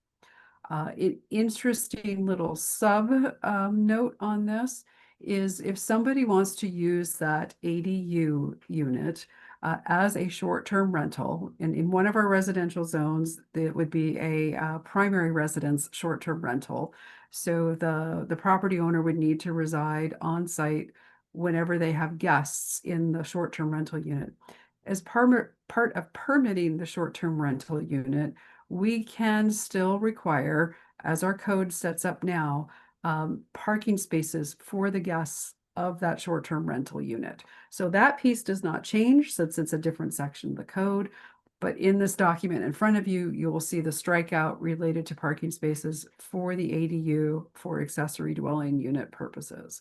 An interesting little sub note on this is if somebody wants to use that ADU unit as a short-term rental, and in one of our residential zones, it would be a primary residence short-term rental. So the property owner would need to reside on site whenever they have guests in the short-term rental unit. As part of permitting the short-term rental unit, we can still require, as our code sets up now, parking spaces for the guests of that short-term rental unit. So that piece does not change since it's a different section of the code. But in this document in front of you, you will see the strikeout related to parking spaces for the ADU for accessory dwelling unit purposes.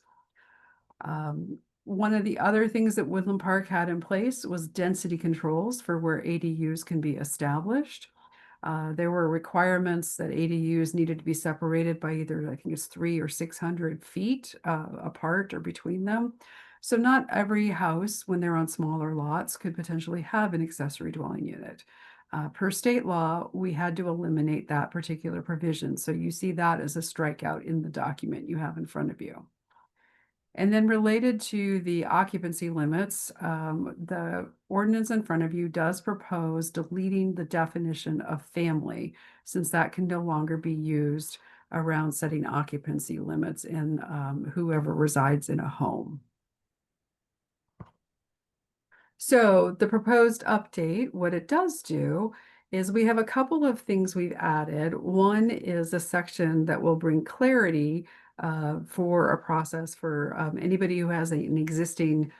One of the other things that Woodland Park had in place was density controls for where ADUs can be established. There were requirements that ADUs needed to be separated by either, I think it's 300 or 600 feet apart or between them. So not every house, when they're on smaller lots, could potentially have an accessory dwelling unit. Per state law, we had to eliminate that particular provision. So you see that as a strikeout in the document you have in front of you. And then related to the occupancy limits, the ordinance in front of you does propose deleting the definition of family, since that can no longer be used around setting occupancy limits in whoever resides in a home. So the proposed update, what it does do is we have a couple of things we've added. One is a section that will bring clarity for a process for anybody who has an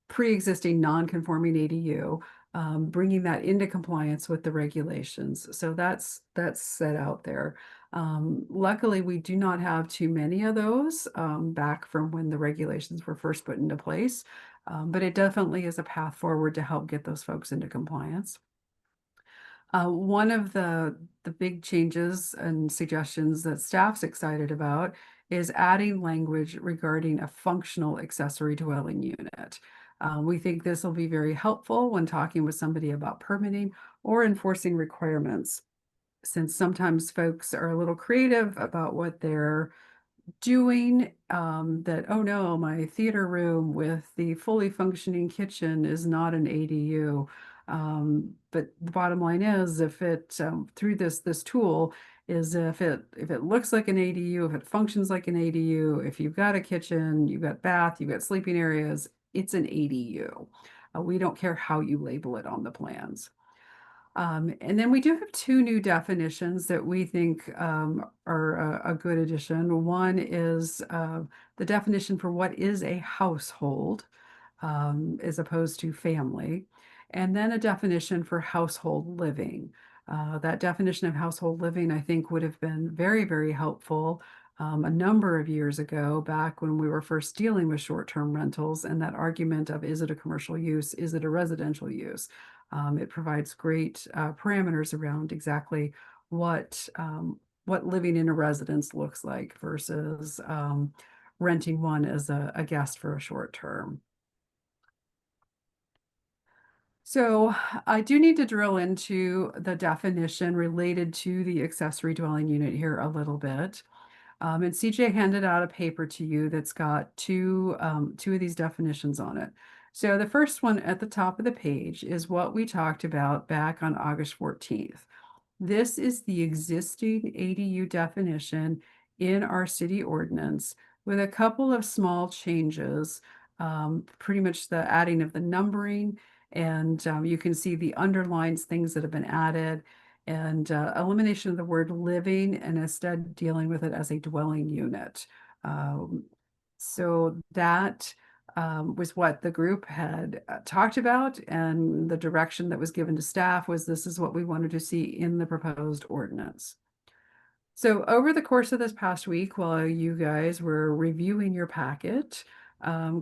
pre-existing non-conforming ADU, bringing that into compliance with the regulations. So that's set out there. Luckily, we do not have too many of those back from when the regulations were first put into place, but it definitely is a path forward to help get those folks into compliance. One of the big changes and suggestions that staff's excited about is adding language regarding a functional accessory dwelling unit. We think this will be very helpful when talking with somebody about permitting or enforcing requirements, since sometimes folks are a little creative about what they're doing, that, oh no, my theater room with the fully functioning kitchen is not an ADU. But the bottom line is, if it through this tool is if it looks like an ADU, if it functions like an ADU, if you've got a kitchen, you've got bath, you've got sleeping areas, it's an ADU. We don't care how you label it on the plans. And then we do have two new definitions that we think are a good addition. One is the definition for what is a household, as opposed to family, and then a definition for household living. That definition of household living, I think, would have been very, very helpful a number of years ago, back when we were first dealing with short-term rentals, and that argument of, is it a commercial use? Is it a residential use? It provides great parameters around exactly what living in a residence looks like versus renting one as a guest for a short term. So I do need to drill into the definition related to the accessory dwelling unit here a little bit. And CJ handed out a paper to you that's got two of these definitions on it. So the first one at the top of the page is what we talked about back on August 14th. This is the existing ADU definition in our city ordinance with a couple of small changes, pretty much the adding of the numbering, and you can see the underlines, things that have been added, and elimination of the word living, and instead dealing with it as a dwelling unit. So that was what the group had talked about, and the direction that was given to staff was, this is what we wanted to see in the proposed ordinance. So over the course of this past week, while you guys were reviewing your packet,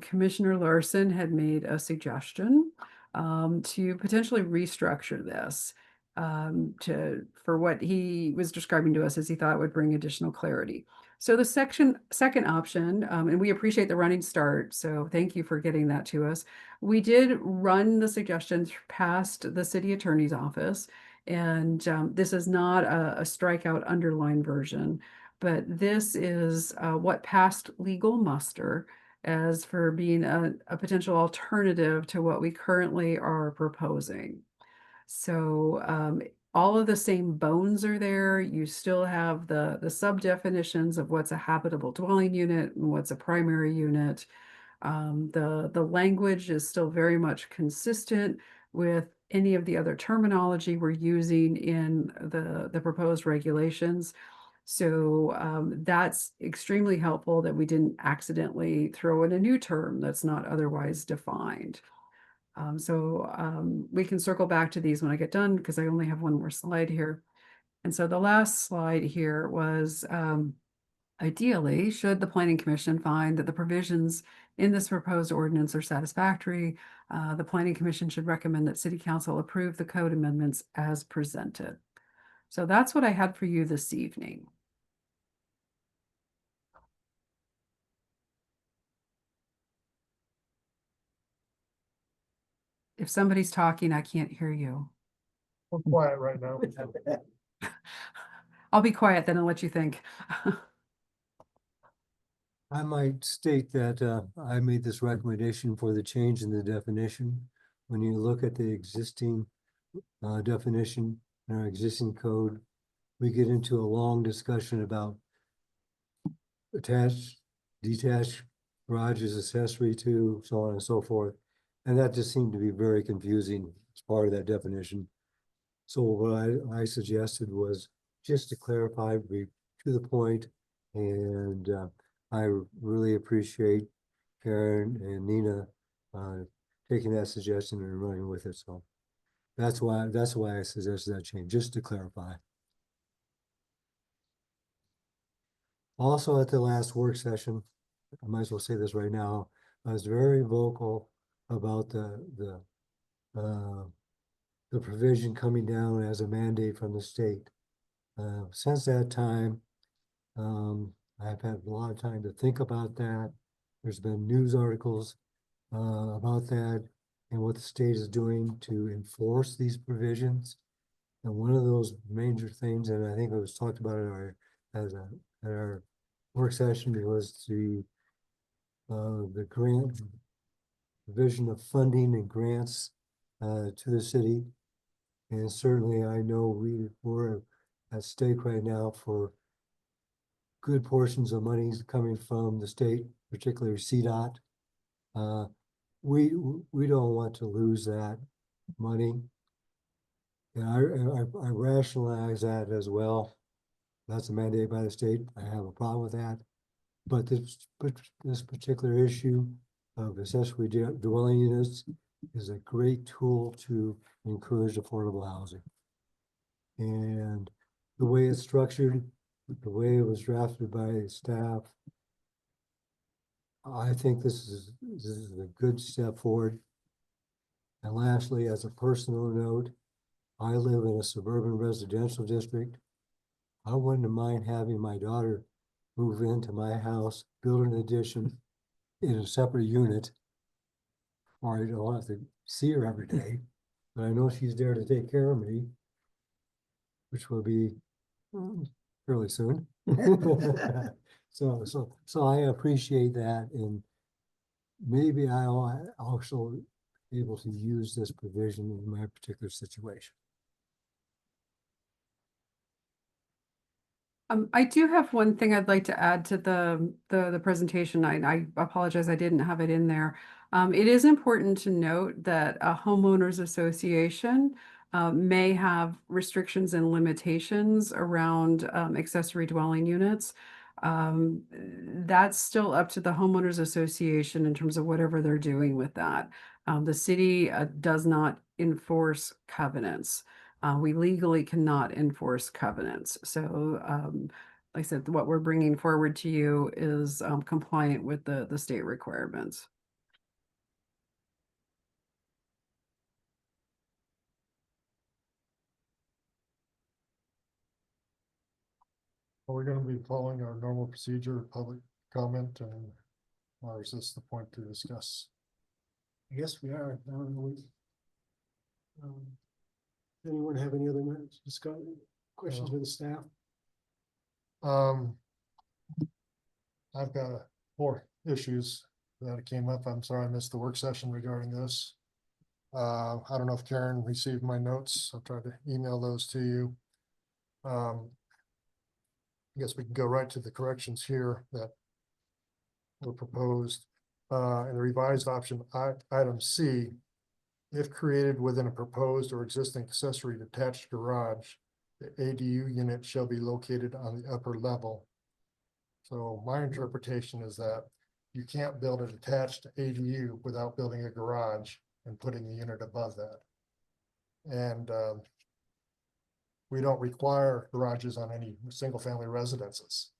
Commissioner Larson had made a suggestion to potentially restructure this for what he was describing to us as he thought would bring additional clarity. So the second option, and we appreciate the running start, so thank you for getting that to us. We did run the suggestions past the city attorney's office, and this is not a strikeout underline version, but this is what passed legal muster as for being a potential alternative to what we currently are proposing. So all of the same bones are there. You still have the sub definitions of what's a habitable dwelling unit and what's a primary unit. The language is still very much consistent with any of the other terminology we're using in the proposed regulations. So that's extremely helpful that we didn't accidentally throw in a new term that's not otherwise defined. We can circle back to these when I get done, because I only have one more slide here. And so the last slide here was, ideally, should the Planning Commission find that the provisions in this proposed ordinance are satisfactory, the Planning Commission should recommend that City Council approve the code amendments as presented. So that's what I had for you this evening. If somebody's talking, I can't hear you. We're quiet right now. I'll be quiet then and let you think. I might state that I made this recommendation for the change in the definition. When you look at the existing definition in our existing code, we get into a long discussion about attached, detached garages, accessory to, so on and so forth. And that just seemed to be very confusing as part of that definition. So what I suggested was just to clarify, be to the point, and I really appreciate Karen and Nina taking that suggestion and running with it. So that's why I suggested that change, just to clarify. Also, at the last work session, I might as well say this right now, I was very vocal about the provision coming down as a mandate from the state. Since that time, I've had a lot of time to think about that. There's been news articles about that and what the state is doing to enforce these provisions. And one of those major things, and I think it was talked about at our work session, was the grant provision of funding and grants to the city. And certainly I know we're at stake right now for good portions of monies coming from the state, particularly CDOT. We don't want to lose that money. And I rationalize that as well. That's a mandate by the state. I have a problem with that. But this particular issue of accessory dwelling units is a great tool to encourage affordable housing. And the way it's structured, the way it was drafted by staff, I think this is a good step forward. And lastly, as a personal note, I live in a suburban residential district. I wouldn't mind having my daughter move into my house, build an addition in a separate unit, or I don't have to see her every day, but I know she's there to take care of me, which will be fairly soon. So I appreciate that, and maybe I'll also be able to use this provision in my particular situation. I do have one thing I'd like to add to the presentation. I apologize, I didn't have it in there. It is important to note that a homeowners association may have restrictions and limitations around accessory dwelling units. That's still up to the homeowners association in terms of whatever they're doing with that. The city does not enforce covenants. We legally cannot enforce covenants. So, like I said, what we're bringing forward to you is compliant with the state requirements. Are we gonna be following our normal procedure, public comment, and or is this the point to discuss? I guess we are. I don't know. Anyone have any other questions with the staff? I've got 4 issues that came up. I'm sorry I missed the work session regarding this. I don't know if Karen received my notes. I'll try to email those to you. I guess we can go right to the corrections here that were proposed. In the revised option, item C, if created within a proposed or existing accessory detached garage, the ADU unit shall be located on the upper level. So my interpretation is that you can't build a detached ADU without building a garage and putting a unit above that. And we don't require garages on any single family residences,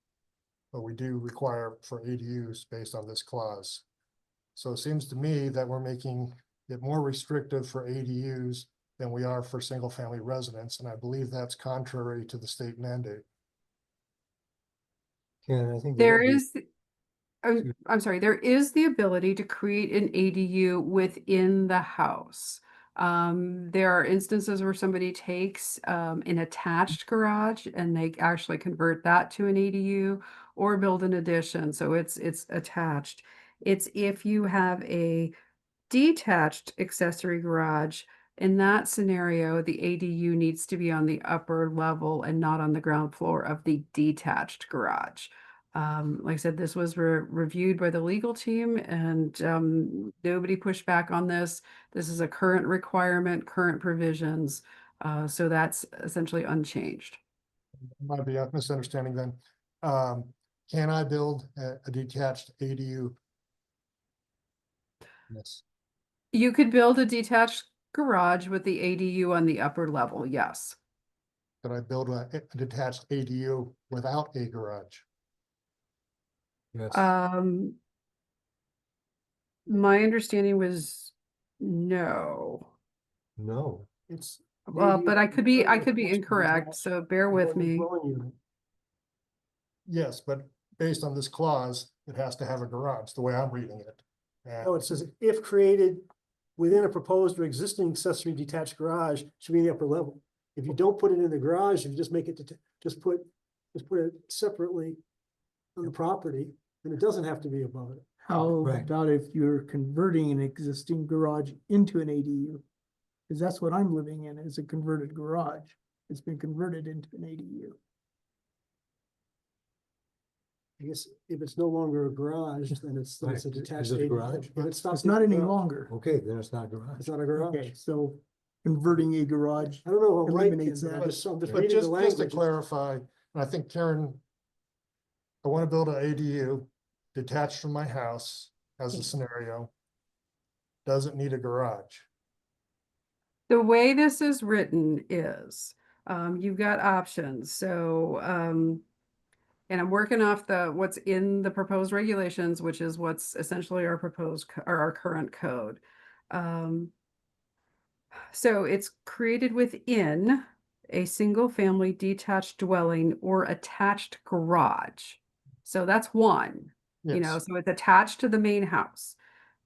but we do require for ADUs based on this clause. So it seems to me that we're making it more restrictive for ADUs than we are for single family residents, and I believe that's contrary to the state mandate. Ken, I think There is, I'm sorry, there is the ability to create an ADU within the house. There are instances where somebody takes an attached garage and they actually convert that to an ADU, or build an addition, so it's attached. It's if you have a detached accessory garage. In that scenario, the ADU needs to be on the upper level and not on the ground floor of the detached garage. Like I said, this was reviewed by the legal team, and nobody pushed back on this. This is a current requirement, current provisions. So that's essentially unchanged. Might be a misunderstanding then. Can I build a detached ADU? Yes. You could build a detached garage with the ADU on the upper level, yes. Could I build a detached ADU without a garage? Yes, My understanding was no. no, It's. Well, ADU but I could be attached incorrect, detached so bear with me. dwelling unit. Yes, but based on this clause, it has to have a garage, the way I'm reading it. And No, it says if created within a proposed or existing accessory detached garage, should be in the upper level. If you don't put it in the garage, if you just make it, just put it separately on the property, then it doesn't have to be above it. How Right. about if you're converting an existing garage into an ADU? Because that's what I'm living in, is a converted garage. It's been converted into an ADU. I guess if it's no longer a garage, then it's a Right. Is detached it a ADU. garage? If it's It's not any longer. okay, then it's not garage. It's not a Okay, garage. so converting a garage, I don't know if I'm right, Ken, eliminates but I'm that. just But reading the just to language. clarify, and I think Karen, I want to build an ADU detached from my house as a scenario. Doesn't need a garage. The way this is written is, you've got options, so, and I'm working off what's in the proposed regulations, which is what's essentially our or our current code. So it's created within a single-family detached dwelling or attached garage. So that's one, Yes. so it's attached to the main house.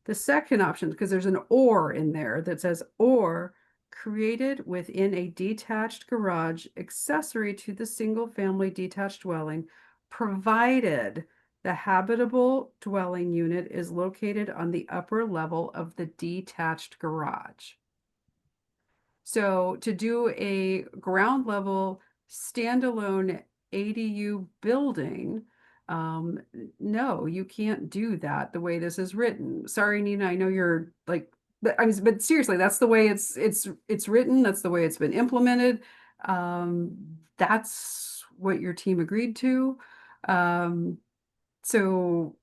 The second option, because there's an or in there that says or created within a detached garage accessory to the single-family detached dwelling, provided the habitable dwelling unit is located on the upper level of the detached garage. So to do a ground level standalone ADU building, no, you can't do that the way this is written. Sorry, Nina, I know you're like, but seriously, that's the way it's written. That's the way it's been implemented. That's what your team agreed to. So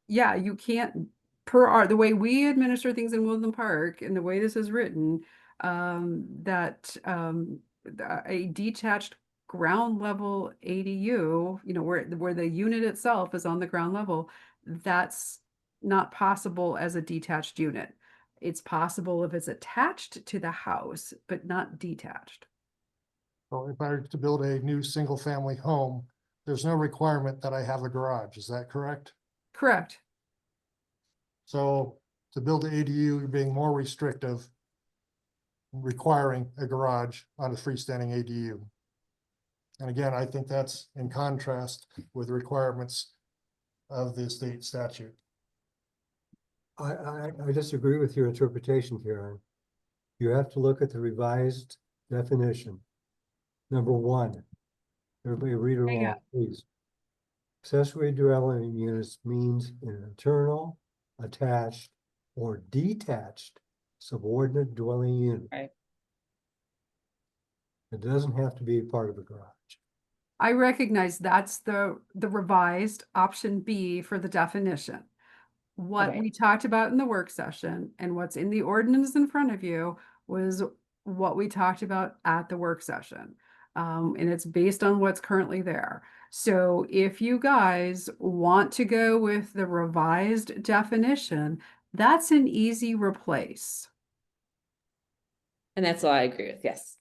yeah, you can't, the way we administer things in Woodland Park and the way this is written, a detached ground level ADU, where the unit itself is on the ground level, that's not possible as a detached unit. It's possible if it's attached to the house, but not detached. So if I were to build a new single family home, there's no requirement that I have a garage. Is that correct? Correct. So to build an ADU, you're being more restrictive, requiring a garage on a freestanding ADU. And again, I think that's in contrast with the requirements of the state statute. I disagree with your interpretation, Karen. You have to look at the revised definition. Number one, everybody read it Hang along, on. please. Accessory dwelling units means an internal, attached, or detached subordinate dwelling unit. Right. It doesn't have to be a part of a garage. I recognize that's the revised option B for the definition. What we talked about in the work session and what's in the ordinance in front of you was what we talked about at the work session. And it's based on what's currently there. So if you guys want to go with the revised definition, that's an easy replace. And that's all I agree with, yes.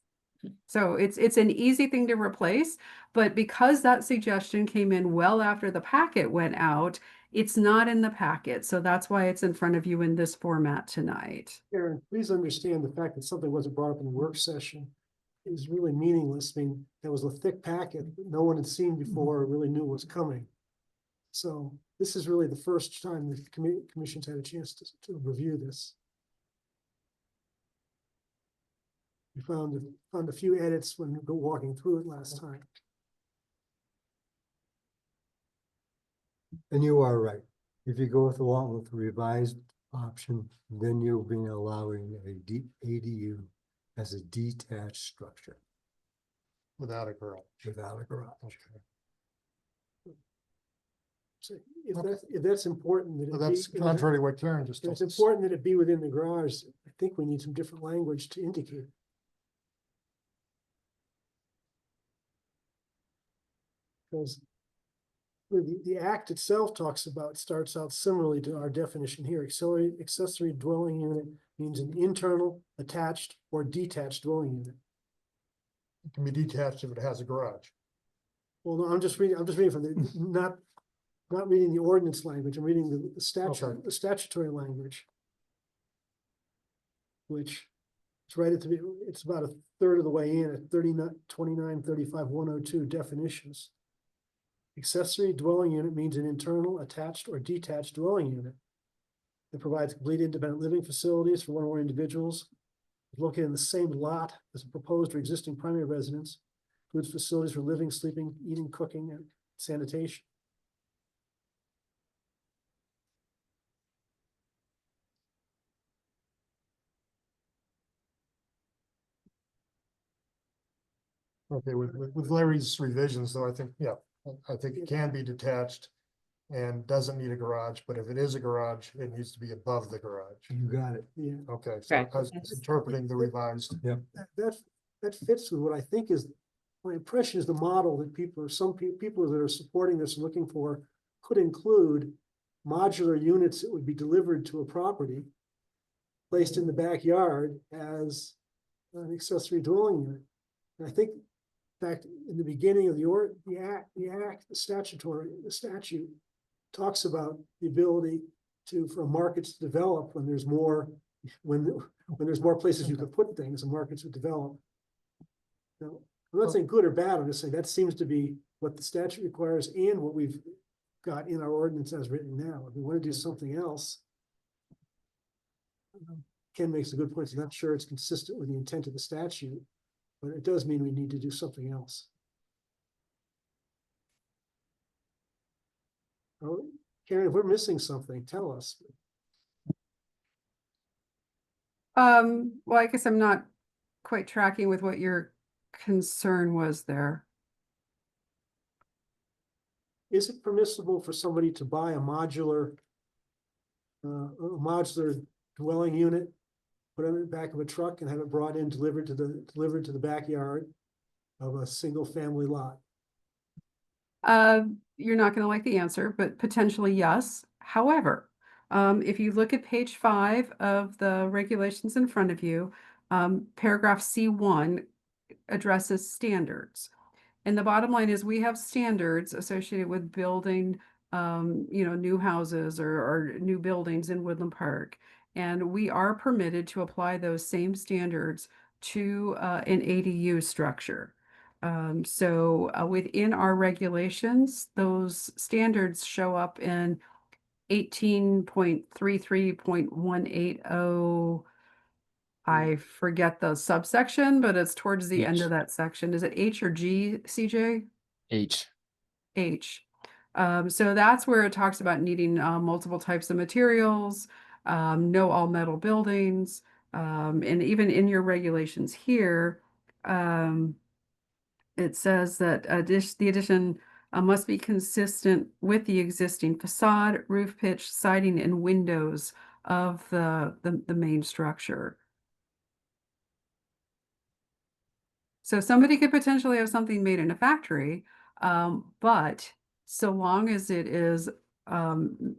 So it's an easy thing to replace, but because that suggestion came in well after the packet went out, it's not in the packet. So that's why it's in front of you in this format tonight. Karen, please understand the fact that something wasn't brought up in the work session is really meaningless. I mean, that was a thick packet that no one had seen before or really knew was coming. So this is really the first time the commission's had a chance to review this. We found a few edits when we were walking through it last time. And you are right. If you go along with the revised option, then you'll be allowing a ADU as a detached structure Without a garage. without a garage. Okay. So if that's important, that So it be- that's contrary to what Karen just if told it's us. important that it be within the garage, I think we need some different language to indicate. Because the act itself starts out similarly to our definition here. Accessory dwelling unit means an internal, attached, or detached dwelling unit. It can be detached if it has a garage. Well, no, I'm just reading from the, not reading the ordinance language, I'm reading the statute, Okay. the statutory language. Which is right at the, it's about a third of the way in at 29, 35, 102 definitions. Accessory dwelling unit means an internal, attached, or detached dwelling unit that provides complete independent living facilities for one or more individuals, located in the same lot as a proposed or existing primary residence, includes facilities for living, sleeping, eating, cooking, and sanitation. Okay, with Larry's revisions, though, I think, yeah, I think it can be detached and doesn't need a garage, but if it is a garage, it needs to be above the garage. You got it. Yeah, Okay, so Correct. I was interpreting the revised. that fits with what I think is, my impression is the model that some people that are supporting this are looking for could include modular units that would be delivered to a property, placed in the backyard as an accessory dwelling unit. And I think, in fact, in the beginning of the statute talks about the ability for markets to develop when there's more, when there's more places you could put things, and markets would develop. Now, I'm not saying good or bad, I'm just saying that seems to be what the statute requires and what we've got in our ordinance as written now. If we want to do something else, Ken makes a good point. I'm not sure it's consistent with the intent of the statute, but it does mean we need to do something else. Oh, Karen, if we're missing something, tell us. Well, I guess I'm not quite tracking with what your concern was there. Is it permissible for somebody to buy a modular dwelling unit, put it in the back of a truck and have it brought in, delivered to the backyard of a single family lot? You're not going to like the answer, but potentially yes. However, if you look at page 5 of the regulations in front of you, paragraph C1 addresses standards. And the bottom line is we have standards associated with building, new houses or new buildings in Woodland Park. And we are permitted to apply those same standards to an ADU structure. So within our regulations, those standards show up in 18.33.180. I forget the subsection, but it's towards the end H. of that section. Is it H or G, CJ? H. H. So that's where it talks about needing multiple types of materials, no all metal buildings, and even in your regulations here, it says that the addition must be consistent with the existing facade, roof pitch, siding, and windows of the main structure. So somebody could potentially have something made in a factory, but so long as it is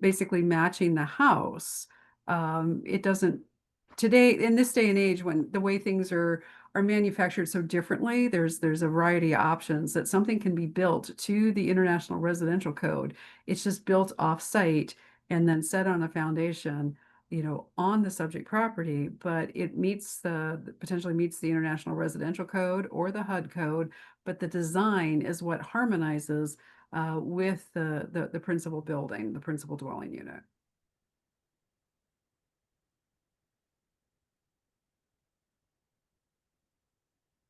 basically matching the house, it doesn't. Today, in this day and age, when the way things are manufactured so differently, there's a variety of options that something can be built to the International Residential Code. It's just built off-site and then set on a foundation, on the subject property, but it potentially meets the International Residential Code or the HUD code, but the design is what harmonizes with the principal building, the principal dwelling unit.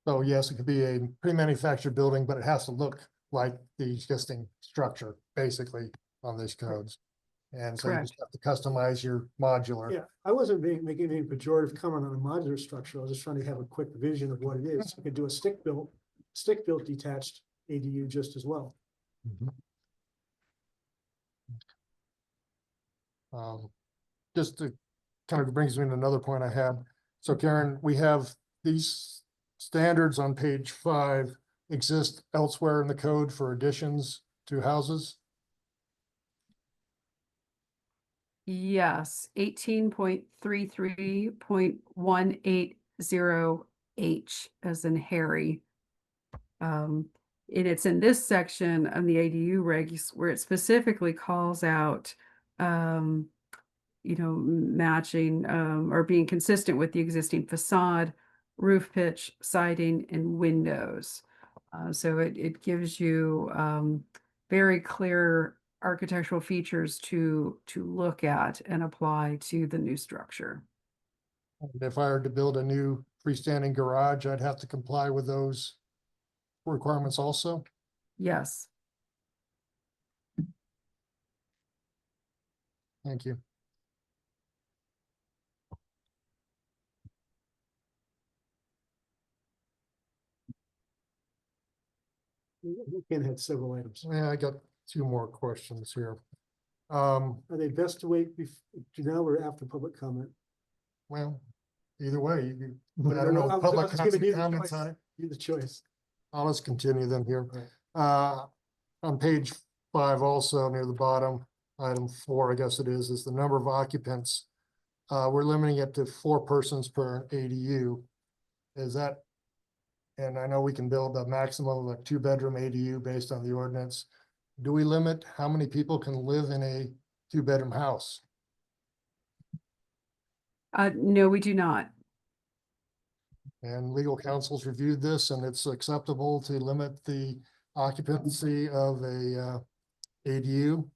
So yes, it could be a pre-manufactured building, but it has to look like the existing structure, basically, on these codes. And so you just have to customize your modular. Yeah, I wasn't making any pejorative comment on a modular structure. I was just trying to have a quick vision of what it is. You could do a stick-built detached ADU just as well. Just to kind of brings me to another point I had. So Karen, we have these standards on page 5 exist elsewhere in the code for additions to houses. Yes, 18.33.180H as in Harry. And it's in this section of the ADU regs where it specifically calls out, matching, or being consistent with the existing facade, roof pitch, siding, and windows. So it gives you, very clear architectural features to look at and apply to the new structure. And if I were to build a new freestanding garage, I'd have to comply with those requirements also. Yes. Thank you. Ken had several items. Yeah, I got 2 more questions here. Are they best to wait to now or after public comment? Well, either way, I I don't know, was public just giving you the comments choice. on it. You the choice. I'll just continue them here. Right. On page 5 also near the bottom, item 4, I guess it is the number of occupants. We're limiting it to 4 persons per ADU. Is that, and I know we can build a maximum of a 2-bedroom ADU based on the ordinance. Do we limit how many people can live in a 2-bedroom house? No, we do not. And legal counsel's reviewed this and it's acceptable to limit the occupancy of a ADU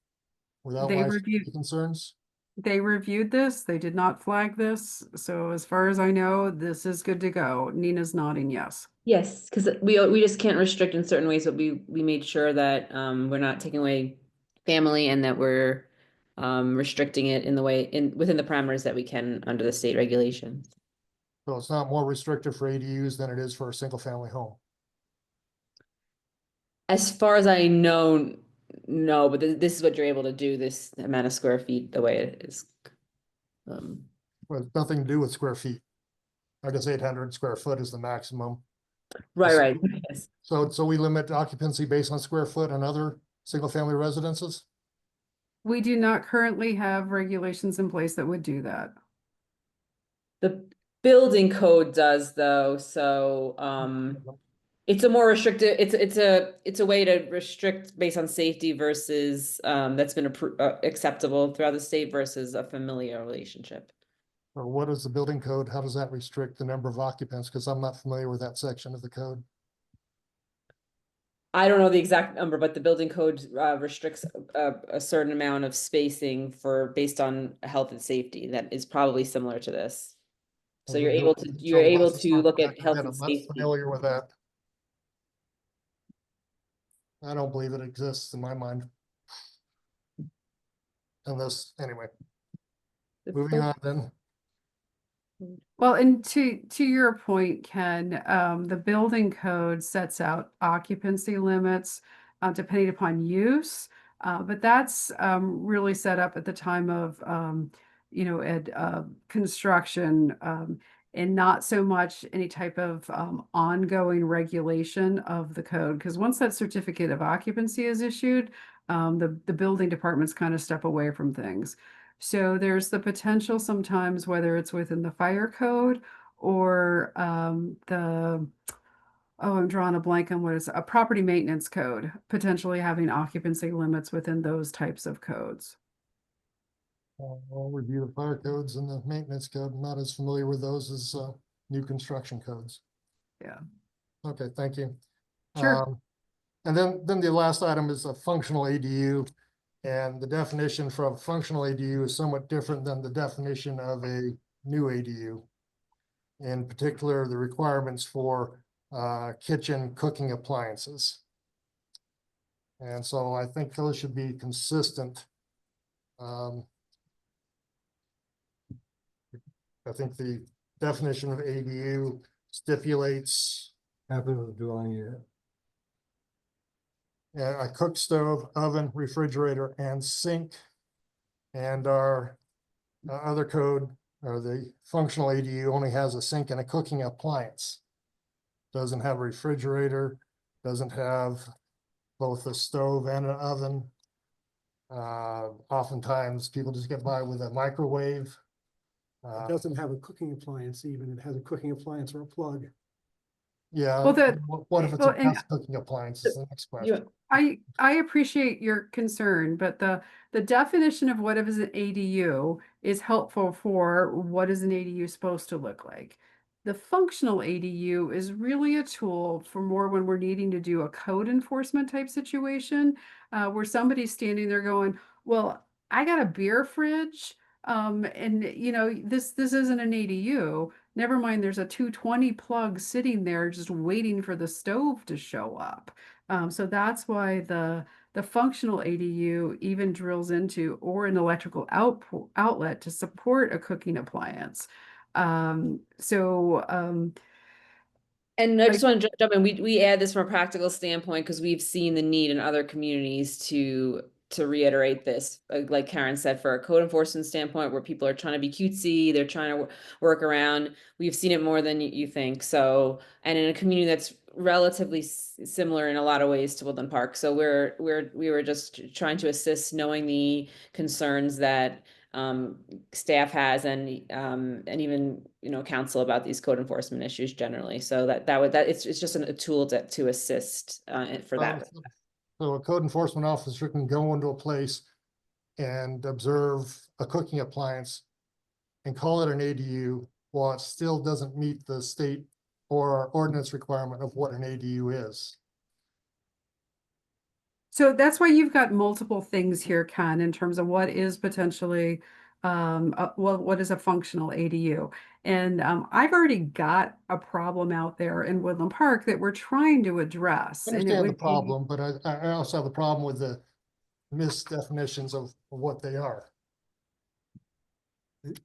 without They licensing reviewed- concerns? They reviewed this. They did not flag this. So as far as I know, this is good to go. Nina's nodding yes. Yes, because we just can't restrict in certain ways, but we made sure that we're not taking away family and that we're restricting it in the way within the parameters that we can under the state regulations. So it's not more restrictive for ADUs than it is for a single family home. As far as I know, no, but this is what you're able to do, this amount of square feet, the way it is. Well, it's nothing to do with square feet. I guess 800 square foot is the maximum. Right, yes. So we limit occupancy based on square foot on other single family residences? We do not currently have regulations in place that would do that. The building code does though, so it's a more restrictive, it's a way to restrict based on safety versus that's been acceptable throughout the state versus a familial relationship. Or what is the building code? How does that restrict the number of occupants? Because I'm not familiar with that section of the code. I don't know the exact number, but the building code restricts a certain amount of spacing based on health and safety that is probably similar to this. So you're able to look at health and I'm not safety. familiar with that. I don't believe it exists in my mind. Unless, anyway, moving on then. Well, and to your point, Ken, the building code sets out occupancy limits depending upon use, but that's really set up at the time of construction, and not so much any type of ongoing regulation of the code. Because once that certificate of occupancy is issued, the building departments kind of step away from things. So there's the potential sometimes, whether it's within the fire code or I'm drawing a blank on what is a property maintenance code, potentially having occupancy limits within those types of codes. I'll review the fire codes and the maintenance code. I'm not as familiar with those as new construction codes. Yeah. Okay, thank you. Sure. And then the last item is a functional ADU. And the definition for a functional ADU is somewhat different than the definition of a new ADU. In particular, the requirements for kitchen cooking appliances. And so I think those should be consistent. I think the definition of ADU stipulates Capital dwelling unit. a cook stove, oven, refrigerator, and sink. And our other code, or the functional ADU, only has a sink and a cooking appliance. Doesn't have a refrigerator, doesn't have both a stove and an oven. Oftentimes, people just get by with a microwave. It doesn't have a cooking appliance even. It has a cooking appliance or a plug. Yeah, Well, that- what if it's well, a and- gas cooking appliance is the next question. I appreciate your concern, but the definition of what is an ADU is helpful for what is an ADU supposed to look like. The functional ADU is really a tool for more when we're needing to do a code enforcement type situation, where somebody's standing there going, well, I got a beer fridge, and you know, this isn't an ADU. Never mind, there's a 220 plug sitting there just waiting for the stove to show up. So that's why the functional ADU even drills into or an electrical outlet to support a cooking appliance. And I just want to jump in. We add this from a practical standpoint because we've seen the need in other communities to reiterate this, like Karen said, for a code enforcement standpoint, where people are trying to be cutesy, they're trying to work around. We've seen it more than you think. So, and in a community that's relatively similar in a lot of ways to Woodland Park. So we were just trying to assist, knowing the concerns that staff has and even, you know, counsel about these code enforcement issues generally. So that it's just a tool to assist for that. So a code enforcement officer can go into a place and observe a cooking appliance and call it an ADU, while it still doesn't meet the state or ordinance requirement of what an ADU is. So that's why you've got multiple things here, Ken, in terms of what is potentially, what is a functional ADU? And I've already got a problem out there in Woodland Park that we're trying to address. I And it understand the would be- problem, but I also have a problem with the misdefinitions of what they are.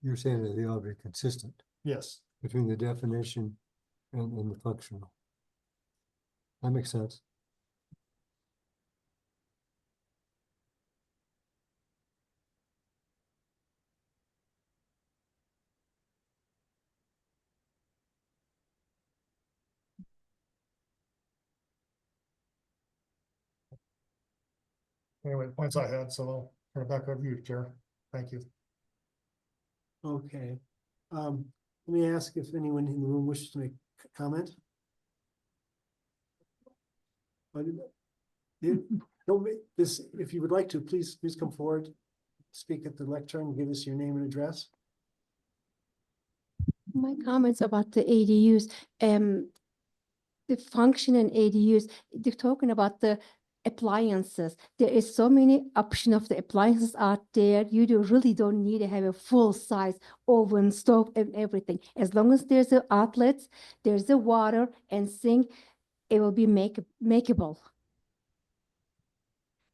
You're saying that they ought to be consistent Yes. between the definition and the functional. That makes sense. Anyway, the points I had, so I'll turn it back over to you, Chair. Thank you. Okay. Let me ask if anyone in the room wishes to make a comment. Don't make this, if you would like to, please come forward, speak at the lectern, give us your name and address. My comments about the ADUs, the function in ADUs, they're talking about the appliances. There is so many options of the appliances out there. You really don't need to have a full size oven, stove, and everything. As long as there's the outlets, there's the water and sink, it will be makeable.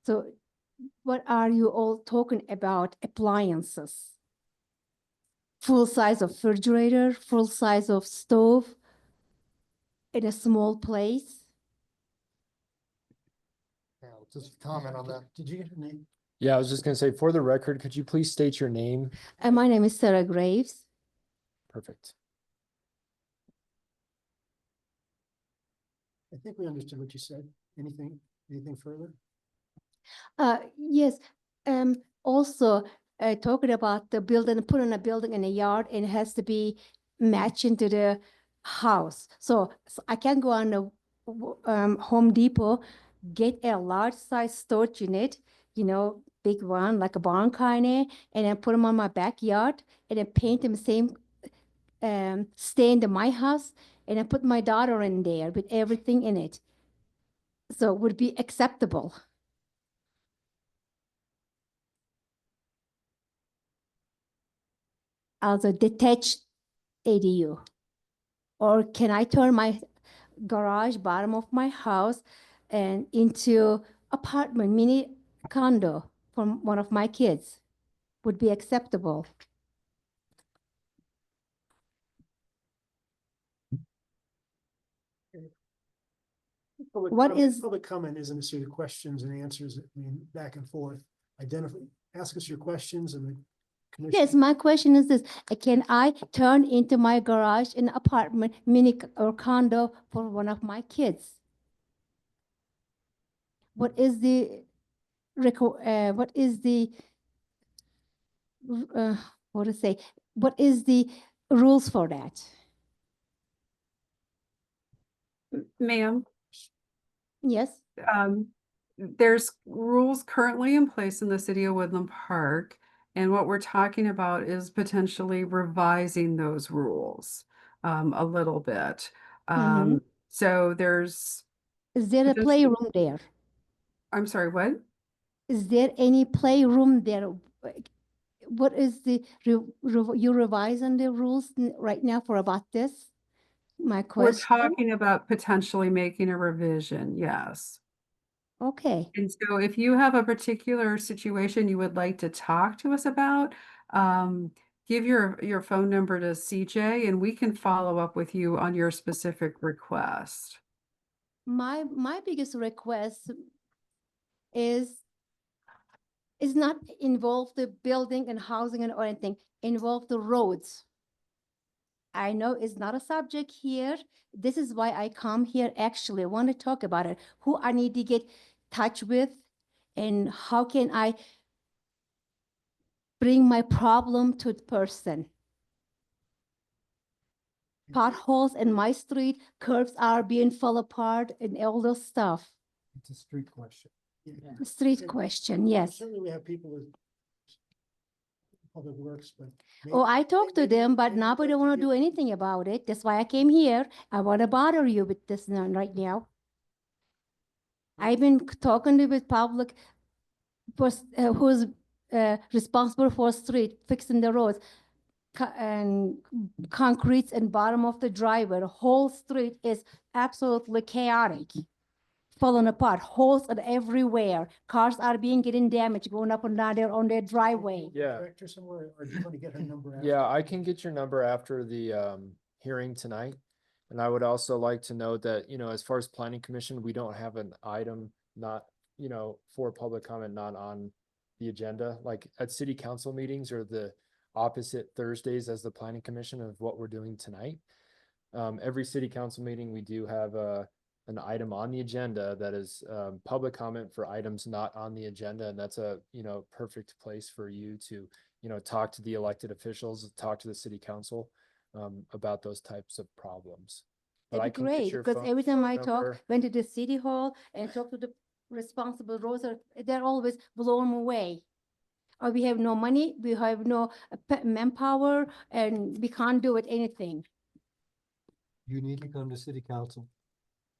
So what are you all talking about appliances? Full size of refrigerator, full size of stove in a small place? Yeah, just comment on that. Did you get a name? Yeah, I was just gonna say, for the record, could you please state your name? And my name is Sarah Graves. Perfect. I think we understood what you said. Anything further? Yes, also talking about the building, putting a building in a yard, and it has to be matching to the house. So I can go on the Home Depot, get a large size storage unit, you know, big one, like a barn kind of, and then put them on my backyard, and then paint them same, stay into my house, and I put my daughter in there with everything in it. So would be acceptable. As a detached ADU? Or can I turn my garage, bottom of my house, and into apartment, mini condo for one of my kids? Would be acceptable. What is- Public comment isn't a series of questions and answers, I mean, back and forth. Identify, ask us your questions and the commission. Yes, my question is this, can I turn into my garage an apartment, or condo for one of my kids? What is the what is the what to say? What is the rules for that? Ma'am, Yes, there's rules currently in place in the city of Woodland Park. And what we're talking about is potentially revising those rules a little bit. So there's, is there a potentially- playroom there? I'm sorry, what? Is there any playroom there? What is the, you revising the rules right now for about this? My We're question. talking about potentially making a revision, yes. Okay, And so if you have a particular situation you would like to talk to us about, give your phone number to CJ and we can follow up with you on your specific request. my biggest request is not involve the building and housing and or anything, involve the roads. I know it's not a subject here. This is why I come here actually. I want to talk about it. Who I need to get touch with and how can I bring my problem to the person. Potholes in my street, curbs are being fall apart and all those stuff. It's a street question. Street Yeah. question, yes. Certainly we have people with public works, but. Oh, I talked to maybe- them, but maybe nobody let's want to give- do anything about it. That's why I came here. I want to bother you with this now, right now. I've been talking to with public, who's responsible for street, fixing the roads, and concrete and bottom of the driveway. The whole street is absolutely chaotic, falling apart, holes are everywhere. Cars are getting damaged, going up and down there on their driveway. Yeah. Direct her somewhere, or do you want to get her number? after? Yeah, I can get your number after the hearing tonight. And I would also like to note that, you know, as far as planning commission, we don't have an item not, you know, for public comment, not on the agenda, like at city council meetings or the opposite Thursdays as the planning commission of what we're doing tonight. Every city council meeting, we do have an item on the agenda that is public comment for items not on the agenda. And that's a, you know, perfect place for you to, you know, talk to the elected officials, talk to the city council about those types of problems. But I That'd be can get great, your because phone every time I number. talk, went to the city hall and talked to the responsible roads, they're always blown away. Or we have no money, we have no manpower, and we can't do it anything. You need to come to city council.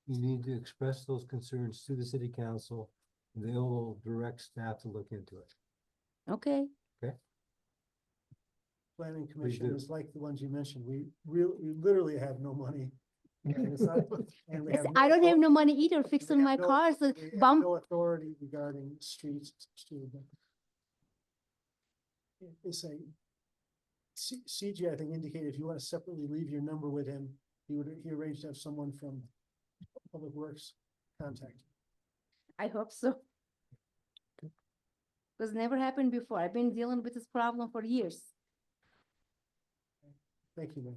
You need to express those concerns to the city council. They will direct staff to look into it. Okay, Planning commission do. is like the ones you mentioned. We literally have no money. And it's not- and we have I don't have no authority- money either we fixing have my no- cars, we have bump. No authority regarding streets. It's a, CJ, I think, indicated if you want to separately leave your number with him, he arranged to have someone from Public Works contact you. I hope so. Because never happened before. I've been dealing with this problem for years. Thank you, man.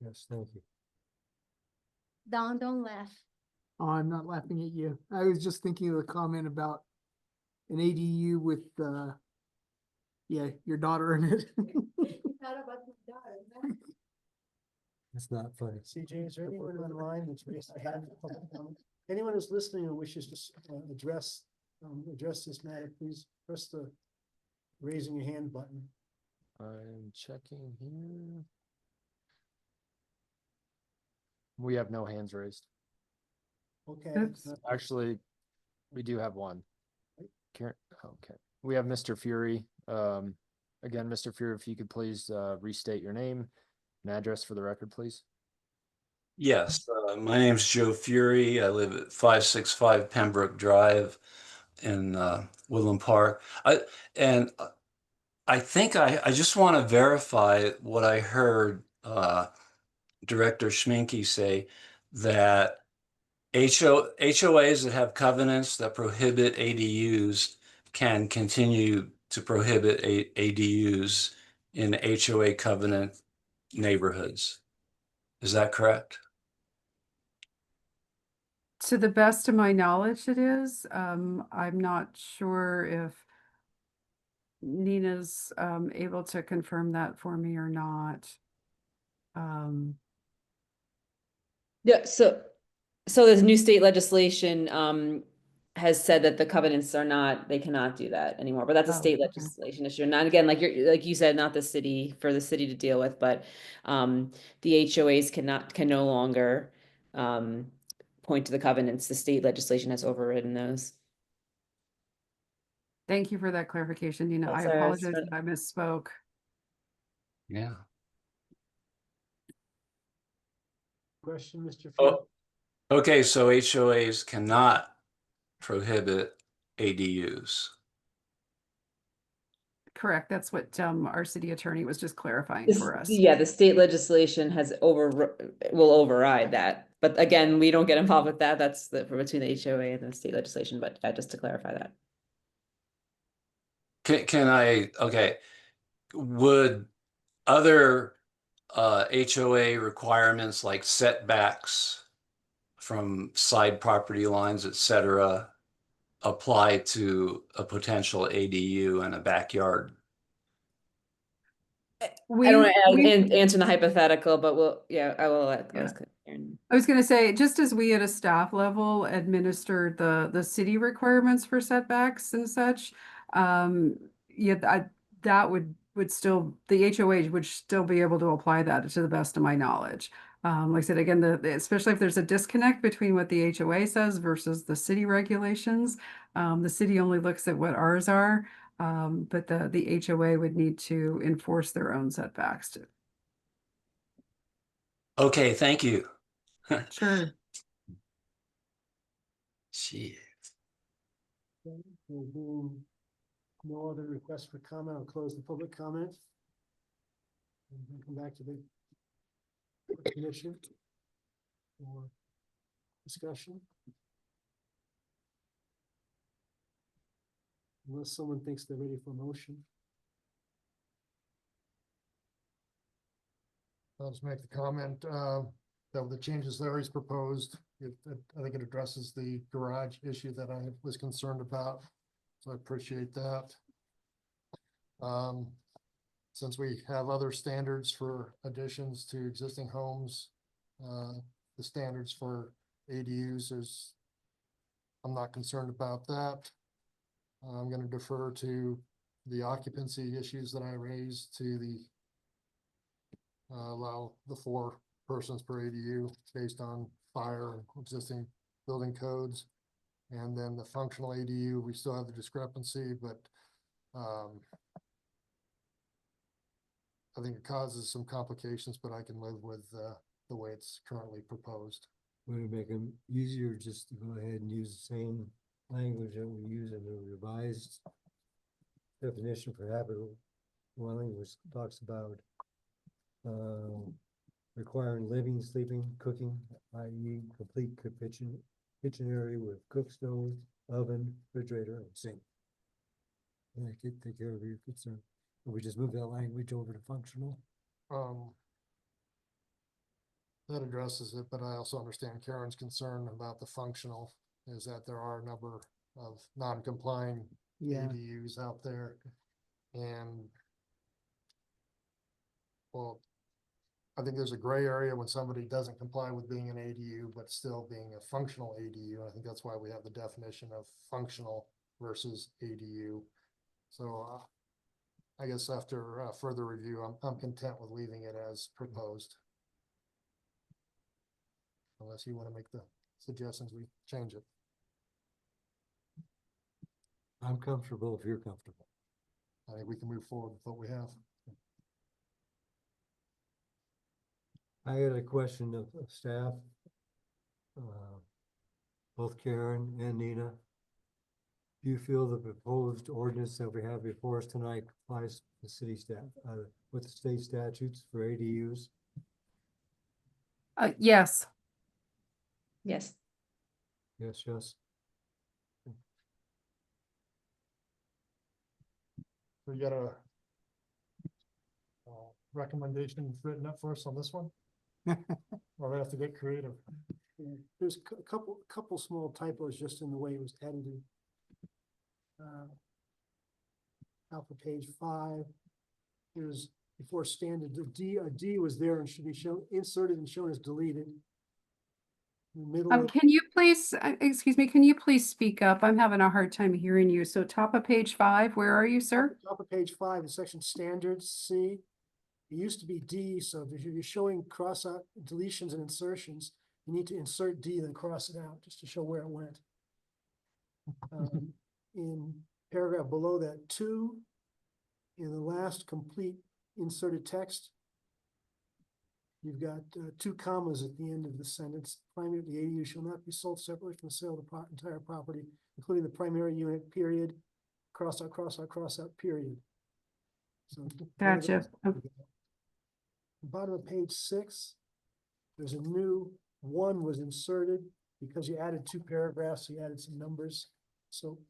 Yes, thank you. Don, don't laugh. Oh, I'm not laughing at you. I was just thinking of the comment about an ADU with, your daughter in it. It's not funny. CJ, is there anyone online that's raised their hand? for public comment? Anyone who's listening and wishes to address this matter, please press the raising your hand button. I'm checking here. We have no hands raised. Okay. Oops. Actually, we do have one. Karen, okay, we have Mr. Fury. Again, Mr. Fury, if you could please restate your name and address for the record, please. Yes, my name's Joe Fury. I live at 565 Pembroke Drive in Woodland Park. I think I just want to verify what I heard Director Schminke say, that HOAs that have covenants that prohibit ADUs can continue to prohibit ADUs in HOA covenant neighborhoods. Is that correct? To the best of my knowledge, it is. I'm not sure if Nina's able to confirm that for me or not. Yeah, so this new state legislation has said that the covenants are not, they cannot do that anymore, but that's a Oh, state okay. legislation issue. Not again, like you said, not the city, for the city to deal with, but the HOAs can no longer point to the covenants. The state legislation has overridden those. Thank you for that clarification, Nina. I That's all right. apologize that I misspoke. Yeah. Question, Mr. Fury? Oh, okay, so HOAs cannot prohibit ADUs. Correct. That's what our city attorney was just clarifying This- for us. Yeah, the state legislation will override that. But again, we don't get involved with that. That's between the HOA and the state legislation, but just to clarify that. Okay, would other HOA requirements like setbacks from side property lines, et cetera, apply to a potential ADU in a backyard? I don't want We- to answer the hypothetical, but I will let Yeah. Karen. I was gonna say, just as we at a staff level administered the city requirements for setbacks and such, that would still, the HOA would still be able to apply that to the best of my knowledge. Like I said, again, especially if there's a disconnect between what the HOA says versus the city regulations, the city only looks at what ours are, but the HOA would need to enforce their own setbacks. Okay, thank you. Sure. Gee. Okay, there being no other requests for comment, I'll close the public comment. And then come back to the commission for discussion. Unless someone thinks they're ready for motion. I'll just make the comment, that with the changes Larry's proposed, I think it addresses the garage issue that I was concerned about. So I appreciate that. Since we have other standards for additions to existing homes, the standards for ADUs I'm not concerned about that. I'm gonna defer to the occupancy issues that I raised to allow the 4 persons per ADU based on fire and existing building codes. And then the functional ADU, we still have the discrepancy, but I think it causes some complications, but I can live with the way it's currently proposed. Would it make them easier just to go ahead and use the same language that we use in the revised definition for habitable dwelling, which talks about requiring living, sleeping, cooking, i.e. complete kitchen area with cook stove, oven, refrigerator, and sink. And that could take care of your concern. Or we just move that language over to functional. That addresses it, but I also understand Karen's concern about the functional, is that there are a number of non-complying ADUs out there. And well, I think there's a gray area when somebody doesn't comply with being an ADU, but still being a functional ADU. I think that's why we have the definition of functional versus ADU. So I guess after further review, I'm content with leaving it as proposed. Unless you want to make the suggestions we change it. I'm comfortable if you're comfortable. I think we can move forward with what we have. I had a question of staff. Both Karen and Nina. Do you feel the proposed ordinance that we have before us tonight complies with the city with the state statutes for ADUs? Yes. Yes. Yes, yes. We got a recommendation written up for us on this one? Or we have to get creative? There's a couple small typos just in the way it was edited. Out for page 5, there's before standard, a D was there and should be shown, inserted and shown as deleted. In the middle of, Can you please, excuse me, can you please speak up? I'm having a hard time hearing you. So top of page 5, where are you, sir? top of page 5, in section standards, C. It used to be D, so if you're showing cross out deletions and insertions, you need to insert D, then cross it out, just to show where it went. In paragraph below that, 2, in the last complete inserted text, you've got 2 commas at the end of the sentence. Primary, the ADU shall not be sold separately from the sale of the entire property, including the primary unit, period, cross out, period. So Gotcha. bottom of page 6, there's a new 1 was inserted because you added 2 paragraphs, so you added some numbers. So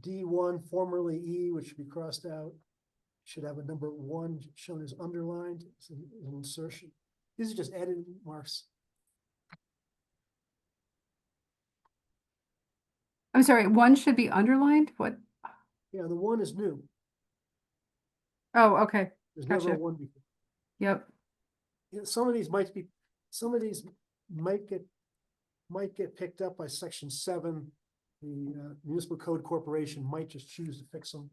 D1, formerly E, which should be crossed out, should have a number 1 shown as underlined. It's an insertion. These are just added marks. I'm sorry, 1 should be underlined? What? Yeah, the 1 is new. Oh, okay. There's never a Gotcha. 1 before. Yep. Yeah, some of these might get picked up by section 7. The municipal code corporation might just choose to fix some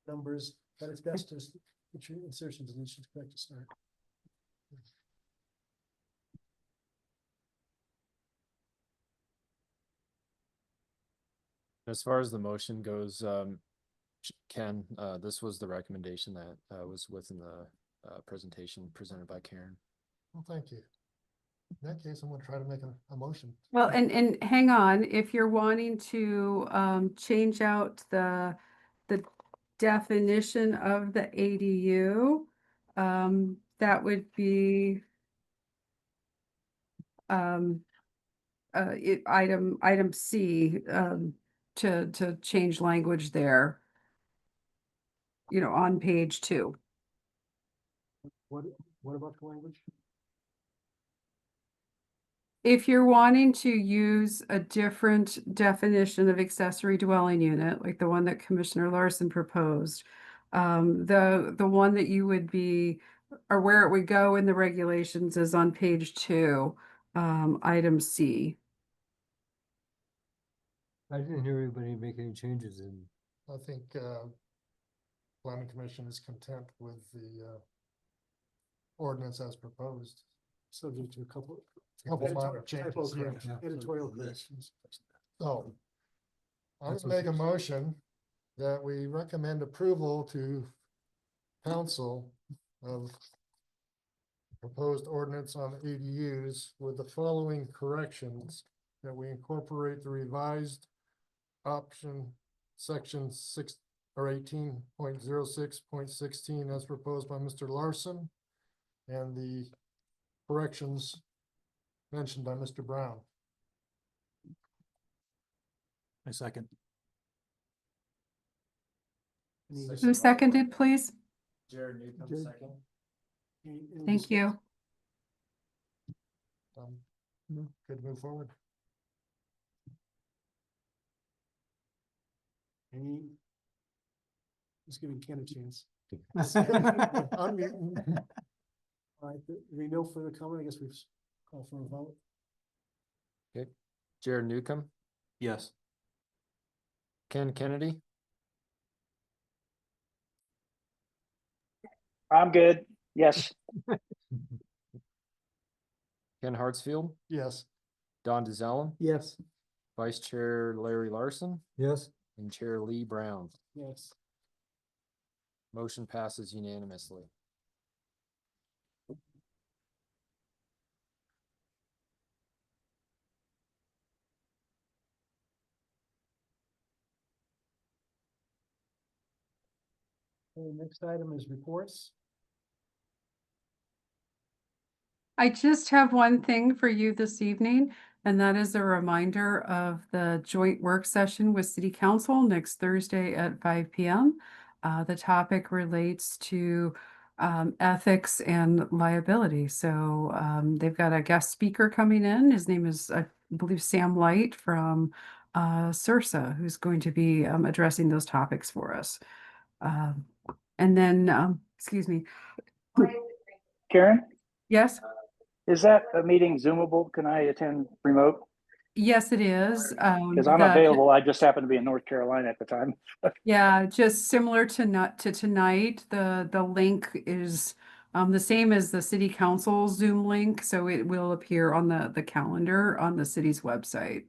numbers, but it's best to put your insertions and deletions correct to start. As far as the motion goes, Ken, this was the recommendation that was within the presentation presented by Karen. Well, thank you. In that case, I'm gonna try to make a motion. Well, and hang on, if you're wanting to change out the definition of the ADU, that would be item C, to change language there. You know, on page 2. What about the language? If you're wanting to use a different definition of accessory dwelling unit, like the one that Commissioner Larson proposed, the one that you would be, or where it would go in the regulations is on page 2, item C. I didn't hear anybody make any changes in. I think planning commission is content with the ordinance as proposed. Subject to a couple Minor changes, typo yeah. corrections, editorial corrections. So I'm That's gonna what make a motion that we recommend approval to council of proposed ordinance on ADUs with the following corrections, that we incorporate the revised option section 6 or 18.06.16 as proposed by Mr. Larson, and the corrections mentioned by Mr. Brown. I second. Who seconded, please? Jared Newcomb, Jared. second. Thank you. Could move forward. Just giving Ken a chance. Unmute. All right, we no further comment. I guess we've called for a vote. Jared Newcomb, Yes. Ken Kennedy, I'm good. Yes. Ken Hartsfield, Yes. Don DeZellem, Yes. Vice Chair Larry Larson, Yes, and Chair Lee Brown. Yes. Motion passes unanimously. Okay, next item is reports. I just have one thing for you this evening, and that is a reminder of the joint work session with City Council next Thursday at 5 p.m. The topic relates to ethics and liability. So they've got a guest speaker coming in. His name is, I believe, Sam Light from CIRSA, who's going to be addressing those topics for us. And then, excuse me. Karen, Yes? is that a meeting Zoomable? Can I attend remote? Yes, it is. Because I'm available. I just happen to be in North Carolina at the time. Yeah, just similar to tonight, the link is the same as the city council Zoom link, so it will appear on the calendar on the city's website.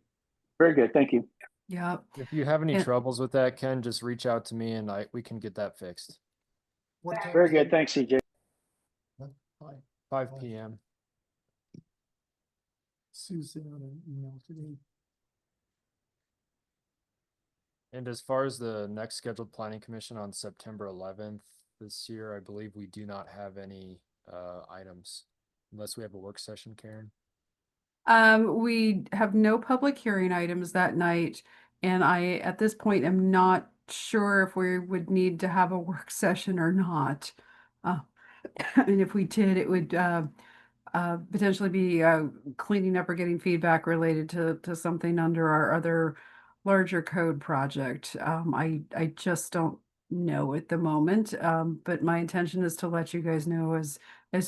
Very good. Thank you. Yep. If you have any And- troubles with that, Ken, just reach out to me and we can get that fixed. What time Very again? good. Thanks, CJ. 5 p.m. Sue sent out an email today. And as far as the next scheduled planning commission on September 11th this year, I believe we do not have any items unless we have a work session, Karen. We have no public hearing items that night, and I, at this point, am not sure if we would need to have a work session or not. And if we did, it would potentially be cleaning up or getting feedback related to something under our other larger code project. I just don't know at the moment, but my intention is to let you guys know as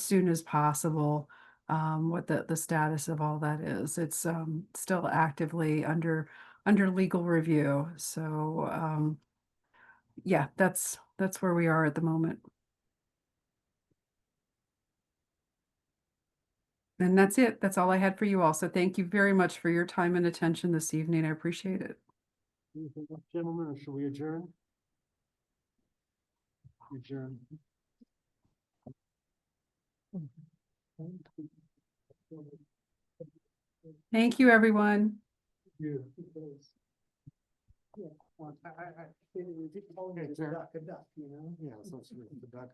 soon as possible what the status of all that is. It's still actively under legal review. So yeah, that's where we are at the moment. And that's it. That's all I had for you all. So thank you very much for your time and attention this evening. I appreciate it. Anything else, gentlemen, or should we adjourn? Adjourn. Thank you, everyone. Yeah. Yeah. Okay, Terry. You know? Yeah, so it's the duck